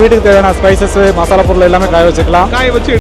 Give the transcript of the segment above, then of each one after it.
வீட்டுக்கு தேவையான ஸ்பைசஸ் மசாலா பொருள் எல்லாமே காய வச்சுக்கலாம். காய வச்சு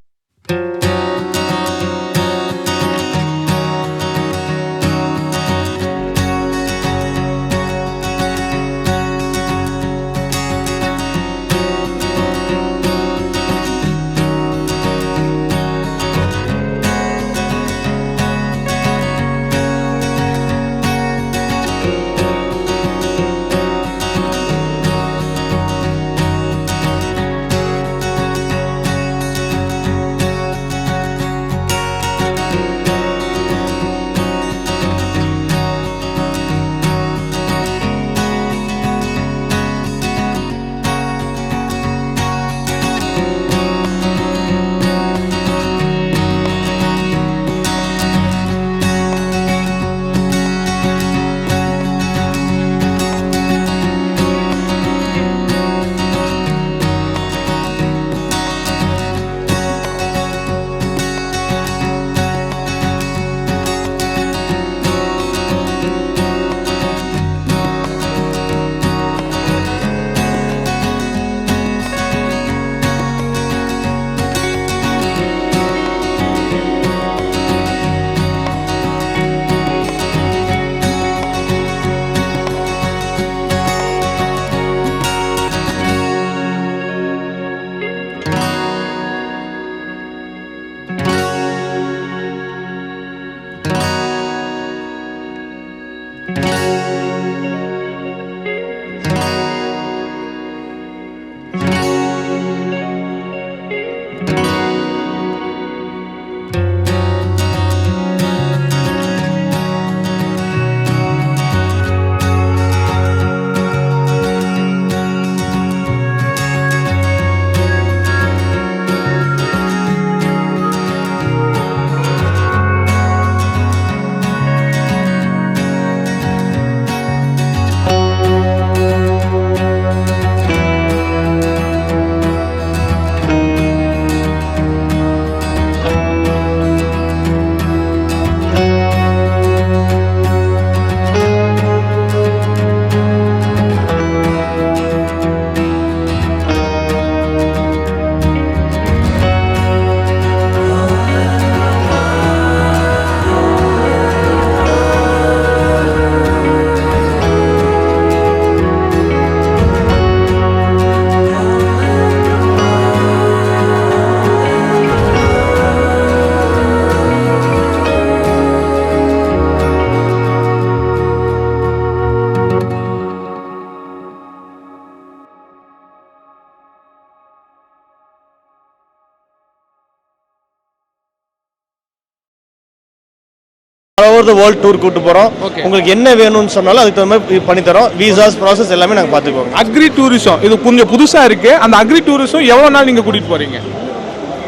ஓவர் தி வேர்ல்ட் டூர் கூட்டு போறோம். உங்களுக்கு என்ன வேணும்னு சொன்னாலும் அதுக்கு தகுந்த மாதிரி பண்ணி தரோம். விசாஸ் ப்ராசஸ் எல்லாமே நாங்க பாத்துக்குவோம். அக்ரி டூரிசம் இது கொஞ்சம் புதுசா இருக்கு. அந்த அக்ரி டூரிசம் எவ்வளவு நாள் நீங்க கூட்டிட்டு போறீங்க?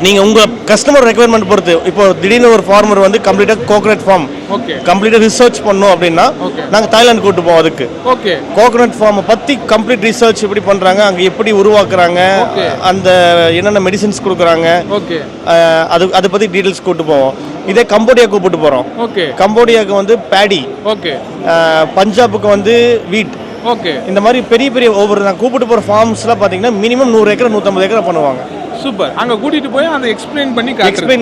நீங்க உங்க கஸ்டமர் ரெக்யர்மெண்ட் பொறுத்து. இப்போ திடீர்னு ஒரு ஃபார்மர் வந்து கம்ப்ளீட்டா கோகனட் ஃபார்ம் கம்ப்ளீட்டா ரிசர்ச் பண்ணோம் அப்படின்னா நாங்க தாய்லாந்து கூட்டு போவோம். அதுக்கு கோகனட் ஃபார்ம் பத்தி கம்ப்ளீட் ரிசர்ச் எப்படி பண்றாங்க, அங்க எப்படி உருவாக்குறாங்க, அந்த என்னென்ன மெடிசின்ஸ் கொடுக்குறாங்க, அதை பத்தி டீடைல்ஸ் கூட்டு போவோம். இதே கம்போடியா கூப்பிட்டு போறோம். கம்போடியாவுக்கு வந்து பேடி, பஞ்சாபுக்கு வந்து வீட், இந்த மாதிரி பெரிய பெரிய ஒவ்வொரு நான் கூப்பிட்டு போற ஃபார்ம்ஸ்லாம் பாத்தீங்கன்னா மினிமம் 100 ஏக்கர் 150 ஏக்கர் பண்ணுவாங்க. சூப்பர். அங்க கூட்டிட்டு போய் அந்த எக்ஸ்பிளைன்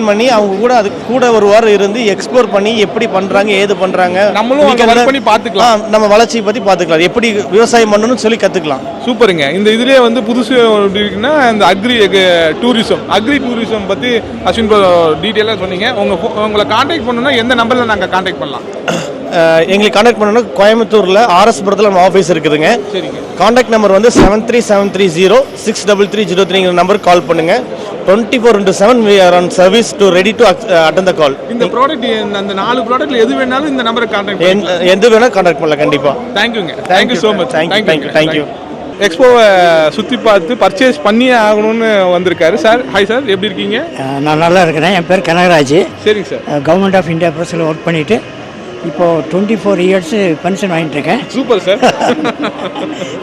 பண்ணி அவங்க கூட அது கூட ஒரு வாரம் இருந்து எக்ஸ்ப்ளோர் பண்ணி எப்படி பண்றாங்க, ஏது பண்றாங்க, நம்மளும் பண்ணி பாத்துக்கலாம். நம்ம வளர்ச்சியை பத்தி பாத்துக்கலாம், எப்படி விவசாயம் பண்ணணும்னு சொல்லி கத்துக்கலாம். சூப்பருங்க. இந்த இதுலயே வந்து புதுசு இருக்குன்னா இந்த அக்ரி டூரிசம் பத்தி அஸ்வின் டீடைலா சொன்னீங்க. உங்களை கான்டாக்ட் பண்ணணும்னா எந்த நம்பர்ல நாங்க கான்டாக்ட் பண்ணலாம்? எங்களுக்கு கான்டாக்ட் பண்ணணும். கோயம்புத்தூர்ல ஆர்எஸ் புரத்தில் நம்ம ஆஃபீஸ் இருக்குதுங்க. கான்டாக்ட் நம்பர் வந்து 7373063303 நம்பர் கால் பண்ணுங்க. 24/7 we are on service to ready to attend the call. இந்த ப்ராடக்ட் அந்த 4 ப்ராடக்ட்ல எது வேணாலும் இந்த நம்பரை கான்டாக்ட் பண்ணலாம். எது வேணா கான்டாக்ட் பண்ணலாம் கண்டிப்பா. தேங்க்யூங்க. Thank you so much. தேங்க்யூ. எக்ஸ்போவை சுற்றி பார்த்து பர்ச்சேஸ் பண்ணியே ஆகணும்னு வந்திருக்காரு சார். ஹாய் சார், எப்படி இருக்கீங்க? நான் நல்லா இருக்கிறேன். என் பேர் கனகராஜ். சரிங்க சார். கவர்மெண்ட் ஆஃப் இந்தியா ப்ரெஸ்ஸில் ஒர்க் பண்ணிவிட்டு இப்போது 24 இயர்ஸ் பென்ஷன் வாங்கிட்டு இருக்கேன். Super sir.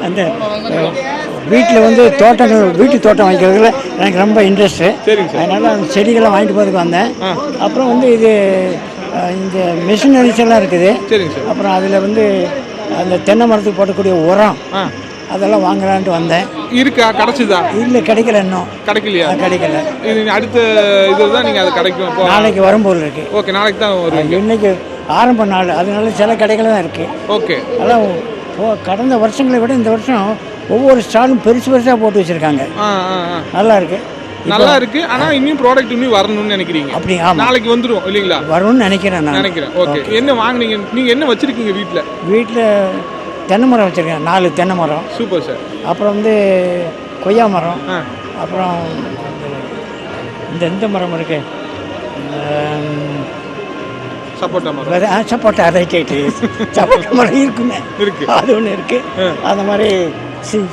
அந்த வீட்டில் வந்து வீட்டு தோட்டம் வைக்கிறதுல எனக்கு ரொம்ப இன்ட்ரெஸ்ட்டு. அதனால் அந்த செடிகள்லாம் வாங்கிட்டு போகிறதுக்கு வந்தேன். அப்புறம் வந்து இது இந்த மிஷினரிஸ் எல்லாம் இருக்குது. அப்புறம் அதில் வந்து அந்த தென்னை மரத்துக்கு போடக்கூடிய உரம் அதெல்லாம் வாங்கலான்ட்டு வந்தேன். இருக்கா கிடைச்சதா இல்லை கிடைக்கல இன்னும். கிடைக்கலையா? கிடைக்கல. இது அடுத்த இதுதான் நீங்கள் அது கிடைக்கும் இப்போ. நாளைக்கு வரும்போது இருக்கு. ஓகே, நாளைக்கு தான் வருவீங்க. இன்னைக்கு ஆரம்ப நாள், அதனால சில கடைகள் தான் இருக்கு. ஓகே. அதான் கடந்த வருஷங்களை விட இந்த வருஷம் ஒவ்வொரு ஸ்டாலும் பெருசு பெருசாக போட்டு வச்சிருக்காங்க. நல்லா இருக்கு, நல்லா இருக்கு. ஆனா இன்னும் ப்ராடக்ட் இன்னும் வரணும்னு நினைக்கிறீங்க? அப்படி, ஆமா. நாளைக்கு வந்துரும் இல்லீங்களா? வரும்னு நினைக்கிறேன். ஓகே. என்ன வாங்குனீங்க நீங்க? என்ன வச்சிருக்கீங்க வீட்ல? வீட்டில் தென்னை மரம் வச்சிருக்கேன், 4 தென்னை மரம். Super sir. அப்புறம் வந்து கொய்யா மரம், அப்புறம் இந்த மரம் இருக்கு, சப்போட்டா மரம். சப்போட்டா, ரைட். சப்போட்டா மரம் இருக்குமே, இருக்கு. அது ஒன்று இருக்கு. அந்த மாதிரி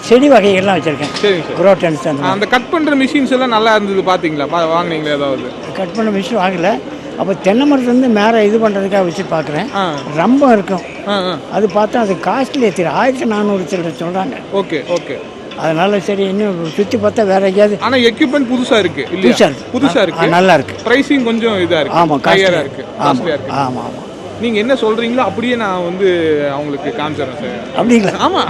செடி வகைகள்லாம் வச்சிருக்கேன். குரோட்டன்ஸ் அந்த கட் பண்ற மிஷின்ஸ் எல்லாம் நல்லா இருந்தது பாத்தீங்களா? வாங்குனீங்களா? ஏதாவது கட் பண்ண மிஷின் வாங்கல. அப்போ தென்னை மரத்துலேருந்து மேலே இது பண்ணுறதுக்காக வச்சு பார்க்குறேன். ரொம்ப இருக்கும். அது பார்த்தா அது காஸ்ட்லி 1400 சில்லறை சொல்கிறாங்க. Okay okay. அதனால சரி இன்னும் சுற்றி பார்த்தா வேற எங்கேயாவது. ஆனால் எக்யூப்மெண்ட் புதுசாக இருக்கு இல்லையா? புதுசாக இருக்கு, நல்லா இருக்கு. ப்ரைஸிங் கொஞ்சம் இதாக இருக்கு. ஆமாம், காஸ்ட்லியாக இருக்கு. ஆமாம் ஆமாம். நீங்கள் என்ன சொல்கிறீங்களோ அப்படியே நான் வந்து அவங்களுக்கு காமிச்சிடறேன் சார். அப்படிங்களா? ஆமாம்.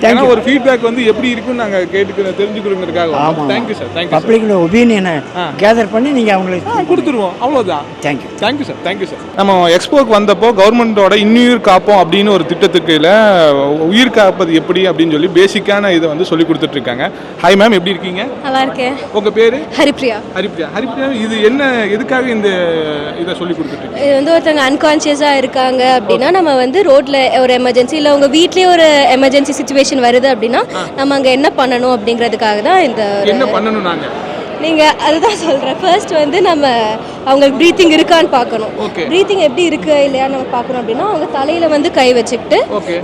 ஏன்னா ஒரு ஃபீட்பேக் வந்து எப்படி இருக்குன்னு நாங்கள் தெரிஞ்சுக்கிறோங்கிறதுக்காக. Thank you sir. தேங்க்யூ. பப்ளிக்கோட ஒப்பீனியனை கேதர் பண்ணி நீங்கள் அவங்களுக்கு கொடுத்துருவோம், அவ்வளோதான். Thank you. Thank you sir. Thank you sir. நம்ம எக்ஸ்போக்கு வந்தப்போ கவர்மெண்ட்டோட இன்னுயிர் காப்போம் அப்படின்னு ஒரு திட்டத்துக்குள்ள உயிர் காப்பது எப்படி அப்படின்னு சொல்லி பேசிக்கான இதை வந்து சொல்லி கொடுத்துட்ருக்காங்க. ஹாய் மேம், எப்படி இருக்கீங்க? நல்லா இருக்கேன். உங்கள் பேர்? ஹரிப்ரியா. ஹரிப்ரியா, இது என்ன, எதுக்காக இந்த இதை சொல்லி கொடுத்துட்ருக்கீங்க? இது வந்து ஒருத்தவங்க அன்கான்ஷியஸாக இருக்காங்க அப்படின்னா நம்ம வந்து ரோட்டில் ஒரு எமர்ஜென்சி இல்லை உங்கள் வீட்லேயே ஒரு எமர்ஜென்சி சுச்சுவேஷன் வருது அப்படின்னா நம்ம அங்கே என்ன பண்ணணும் அப்படிங்கிறதுக்காக தான் இந்த. என்ன பண்ணணும் நாங்கள்? நீங்கள் அதுதான் சொல்கிறேன். ஃபர்ஸ்ட் வந்து நம்ம அவங்களுக்கு ப்ரீத்திங் இருக்கான்னு பார்க்கணும். ப்ரீத்திங் எப்படி இருக்கு இல்லையா நம்ம பார்க்கணும் அப்படின்னா அவங்க தலையில் வந்து கை வச்சுக்கிட்டு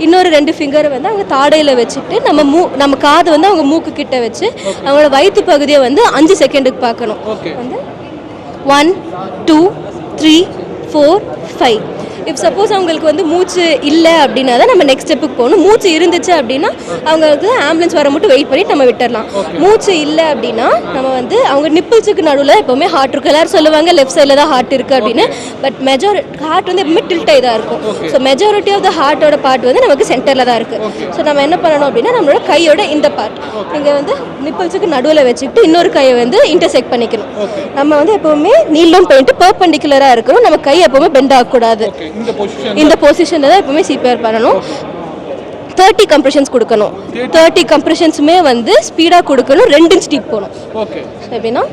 இன்னொரு 2 ஃபிங்கரை வந்து அவங்க தாடையில் வச்சுக்கிட்டு நம்ம காதை வந்து அவங்க மூக்கு கிட்ட வச்சு அவங்களோட வயிற்று பகுதியை வந்து 5 செகண்டுக்கு பார்க்கணும். வந்து 1 2 3 4 5. இஃப் சப்போஸ் அவங்களுக்கு வந்து மூச்சு இல்லை அப்படின்னா தான் நம்ம நெக்ஸ்ட் ஸ்டெப்புக்கு போகணும். மூச்சு இருந்துச்சு அப்படின்னா அவங்களுக்கு ஆம்புலன்ஸ் வர மட்டும் வெயிட் பண்ணி நம்ம விட்டுடலாம். மூச்சு இல்லை அப்படின்னா நம்ம வந்து அவங்க நிப்பிள்ஸுக்கு நடுவில் எப்போவுமே ஹார்ட் இருக்கும். எல்லாரும் சொல்லுவாங்க லெஃப்ட் சைடில் தான் ஹார்ட் இருக்குது அப்படின்னு. பட் ஹார்ட் வந்து எப்பவுமே டில்ட்டாக தான் இருக்கும். ஸோ மெஜாரிட்டி ஆஃப் த ஹார்ட்டோட பார்ட் வந்து நமக்கு சென்டரில் தான் இருக்குது. ஸோ நம்ம என்ன பண்ணணும் அப்படின்னா நம்மளோட கையோட இந்த பார்ட் இங்கே வந்து நிப்பிள்ஸுக்கு நடுவில் வச்சுக்கிட்டு இன்னொரு கையை வந்து இன்டர்செக்ட் பண்ணிக்கணும். நம்ம வந்து எப்போவுமே நீளம் போயிட்டு பெர்பெண்டிகுலராக இருக்கணும். நம்ம கை எப்போவுமே பெண்ட் ஆகக்கூடாது. இந்த பொசிஷன்ல தான் எப்பவுமே சிபிஆர் பண்ணணும். 30 கம்ப்ரெஷன்ஸ் கொடுக்கணும். 30 கம்ப்ரெஷன்ஸுமே வந்து ஸ்பீடாக கொடுக்கணும். 2 இன்ச் டீப் போகணும். ஓகே. எப்படின்னா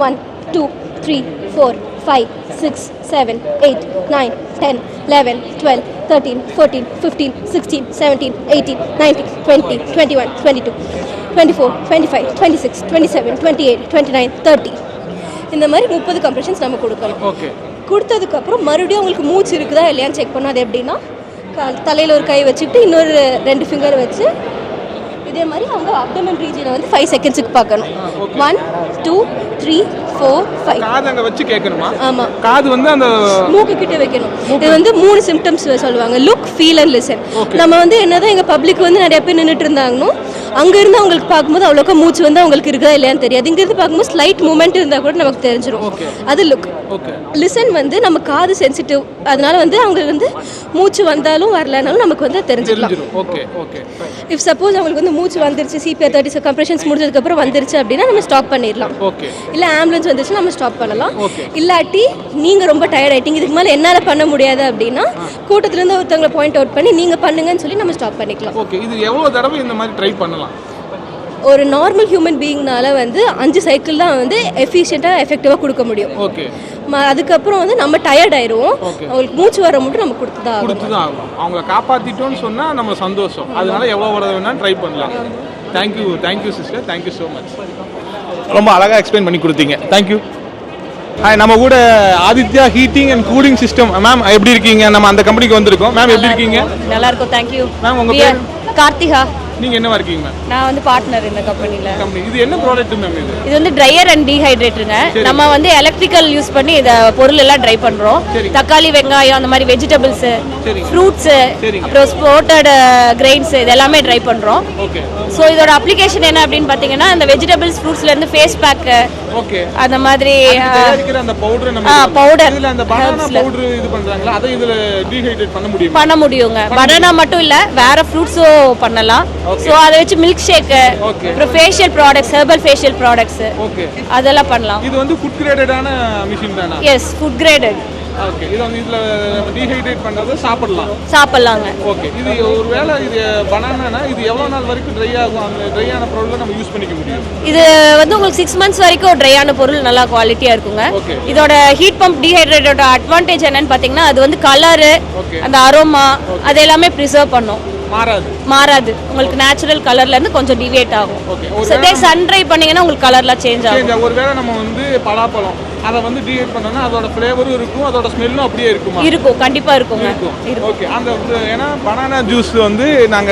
1 2 3 4 5 6 7 8 9 10 11 12 13 14 15 16 17 18 19 20 21 22 24 25 26 27 28 29 30. இந்த மாதிரி 30 கம்ப்ரெஷன்ஸ் நம்ம கொடுக்கணும். ஓகே. கொடுத்ததுக்கப்புறம் மறுபடியும் உங்களுக்கு மூச்சு இருக்குதா இல்லையான்னு செக் பண்ணோம். அது எப்படின்னா தலையில் ஒரு கை வச்சுக்கிட்டு இன்னொரு 2 ஃபிங்கர் வச்சு இதே மாதிரி அவங்க அப்டமன் ரீஜனை வந்து 5 செகண்ட்ஸுக்கு பார்க்கணும். 1 2 3 4 5. காது அங்க வச்சு கேட்கணுமா? ஆமா, காது வந்து அந்த மூக்கு கிட்ட வைக்கணும். இது வந்து 3 சிம்டம்ஸ் சொல்லுவாங்க, லுக், ஃபீல் அண்ட் லிசன். நம்ம வந்து என்னதான் எங்க பப்ளிக் வந்து நிறைய பேர் நின்றுட்டு இருந்தாங்கன்னு அங்க இருந்து அவங்களுக்கு பார்க்கும்போது அவ்வளோக்கா மூச்சு வந்து அவங்களுக்கு இருக்குதா இல்லையான்னு தெரியாது. இங்க இருந்து பார்க்கும்போது ஸ்லைட் மூமெண்ட் இருந்தால் கூட நமக்கு தெரிஞ்சிடும். அது லுக். லிசன் வந்து நம்ம காது சென்சிட்டிவ், அதனால வந்து அவங்களுக்கு வந்து மூச்சு வந்தாலும் வரலனாலும் நமக்கு வந்து தெரிஞ்சிடலாம். இஃப் சப்போஸ் அவங்களுக்கு வந்து மூச்சு வந்துருச்சு, சிபிஆர் 30 கம்ப்ரெஷன்ஸ் முடிஞ்சதுக்கப்புறம் வந்துருச்சு அப்படின்னா நம்ம ஸ்டாப் பண்ணிடலாம். இல்லை ஆம்புலன்ஸ் வந்துச்சு நம்ம ஸ்டாப் பண்ணலாம். இல்லாட்டி நீங்கள் ரொம்ப டயர்ட் ஆகிட்டீங்க, இதுக்கு மேலே என்னால் பண்ண முடியாது அப்படின்னா கூட்டத்திலேருந்து ஒருத்தவங்களை பாயிண்ட் அவுட் பண்ணி நீங்கள் பண்ணுங்கன்னு சொல்லி நம்ம ஸ்டாப் பண்ணிக்கலாம். இது எவ்வளோ தடவை இந்த மாதிரி ட்ரை பண்ணலாம்? ஒரு நார்மல் ஹியூமன் பீயிங்னால வந்து 5 சைக்கிள் தான் வந்து எஃபிஷியண்டாக எஃபெக்டிவாக கொடுக்க முடியும். அதுக்கப்புறம் வந்து நம்ம டயர்ட் ஆயிடுவோம். அவங்களுக்கு மூச்சு வர மட்டும் நம்ம கொடுத்து தான் ஆகும். அவங்கள காப்பாற்றிட்டோன்னு சொன்னால் நம்ம சந்தோஷம். அதனால எவ்வளோ வர வேணாலும் ட்ரை பண்ணலாம். Thank you sister, thank you so much. ரொம்ப அழகாக எக்ஸ்பிளைன் பண்ணி கொடுத்தீங்க. தேங்க்யூ. ஹாய், நம்ம கூட Aditya heating and cooling system. Ma'am எப்படி இருக்கீங்க? நம்ம அந்த கம்பெனிக்கு வந்திருக்கோம். மேம் எப்படி இருக்கீங்க? நல்லா இருக்கும், தேங்க்யூ. மேம் உங்கள் பேர்? கார்த்திகா. நீங்க என்னவா இருக்கீங்க மேம்? நான் வந்து பார்ட்னர் இந்த கம்பெனில. இது என்ன ப்ராடக்ட் மேம்? இது வந்து ட்ரையர் அண்ட் டீஹைட்ரேட்டருங்க. நம்ம வந்து எலக்ட்ரிக்கல் யூஸ் பண்ணி இத பொருள் எல்லாம் ட்ரை பண்றோம். தக்காளி, வெங்காயம், அந்த மாதிரி வெஜிடபிள்ஸ், ஃப்ரூட்ஸ், அப்புறம் ஸ்போர்ட்டட் கிரெயின்ஸ் இது எல்லாமே ட்ரை பண்றோம். ஸோ இதோட அப்ளிகேஷன் என்ன அப்படின்னு பாத்தீங்கன்னா இந்த வெஜிடபிள்ஸ், ஃப்ரூட்ஸ்ல இருந்து ஃபேஸ் பேக், அந்த மாதிரி அந்த பவுடர் அந்த பனானா பவுடர் இது பண்றாங்களா, அதை இதுல டீஹைட்ரேட் பண்ண முடியுங்க. பனானா மட்டும் இல்ல, வேற ஃப்ரூட்ஸும் பண்ணலாம். ஸோ அதை வச்சு மில்க் ஷேக், அப்புறம் facial products, herbal facial products, அதெல்லாம் பண்ணலாம். இது வந்து ஃபுட் கிரேடடான மிஷின் தானா? Yes, food graded. ஓகே, இது வந்து இதுல டீஹைட்ரேட் பண்றது சாப்பிடலாங்க. ஓகே, இது ஒருவேளை இது பனானானா இது எவ்வளவு நாள் வரைக்கும் ட்ரை ஆகும்? அந்த ட்ரை ஆன பொருளை நம்ம யூஸ் பண்ணிக்க முடியும்? இது வந்து உங்களுக்கு 6 months வரைக்கும் ட்ரை ஆன பொருள் நல்லா குவாலிட்டியா இருக்குங்க. இதோட ஹீட் பம்ப் டீஹைட்ரேட்டோட அட்வான்டேஜ் என்னன்னு பாத்தீங்கன்னா அது வந்து கலரு, அந்த அரோமா அது எல்லாமே ப்ரிசர்வ் பண்ணும். மாறாது. உங்களுக்கு நேச்சுரல் கலர்ல இருந்து கொஞ்சம் டிவியேட் ஆகும். சே சன் ட்ரை பண்ணீங்கன்னா உங்களுக்கு கலர்லாம் சேஞ்ச் ஆகும். ஒருவேளை நம்ம வந்து பலாப்பழம் அதை வந்து டீஹைட் பண்ணோம்னா அதோட ஃப்ளேவரும் இருக்கும், அதோட ஸ்மெல்லும் அப்படியே இருக்குமா? இருக்கும், கண்டிப்பா இருக்குங்க. ஓகே, அந்த ஏன்னா பனானா ஜூஸ் வந்து நாங்க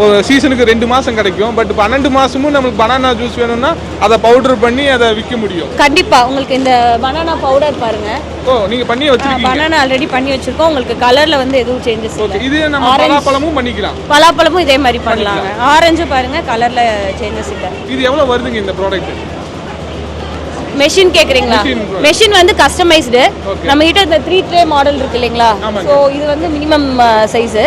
ஒரு சீசனுக்கு 2 மாசம் கிடைக்கும். பட் 12 மாசமும் நமக்கு பனானா ஜூஸ் வேணும்னா அதை பவுடர் பண்ணி அதை விற்க முடியும். கண்டிப்பா உங்களுக்கு இந்த பனானா பவுடர் பாருங்க. நீங்க பண்ணி வச்சிருக்கீங்க? பனானா ஆல்ரெடி பண்ணி வச்சிருக்கோம். உங்களுக்கு கலர்ல வந்து எதுவும் சேஞ்சஸ் இல்ல. இது நம்ம பலாப்பழமும் பண்ணிக்கலாம். பலாப்பழமும் இதே மாதிரி பண்ணலாங்க. ஆரஞ்சு பாருங்க, கலர்ல சேஞ்சஸ் இல்ல. இது எவ்வளவு வருதுங்க இந்த ப்ராடக்ட்? மெஷின் கேக்குறீங்களா? மெஷின் வந்து கஸ்டமைஸ்டு. நம்ம கிட்ட இந்த 3 ட்ரே மாடல் இருக்கு இல்லீங்களா? சோ இது வந்து மினிமம் சைஸ்.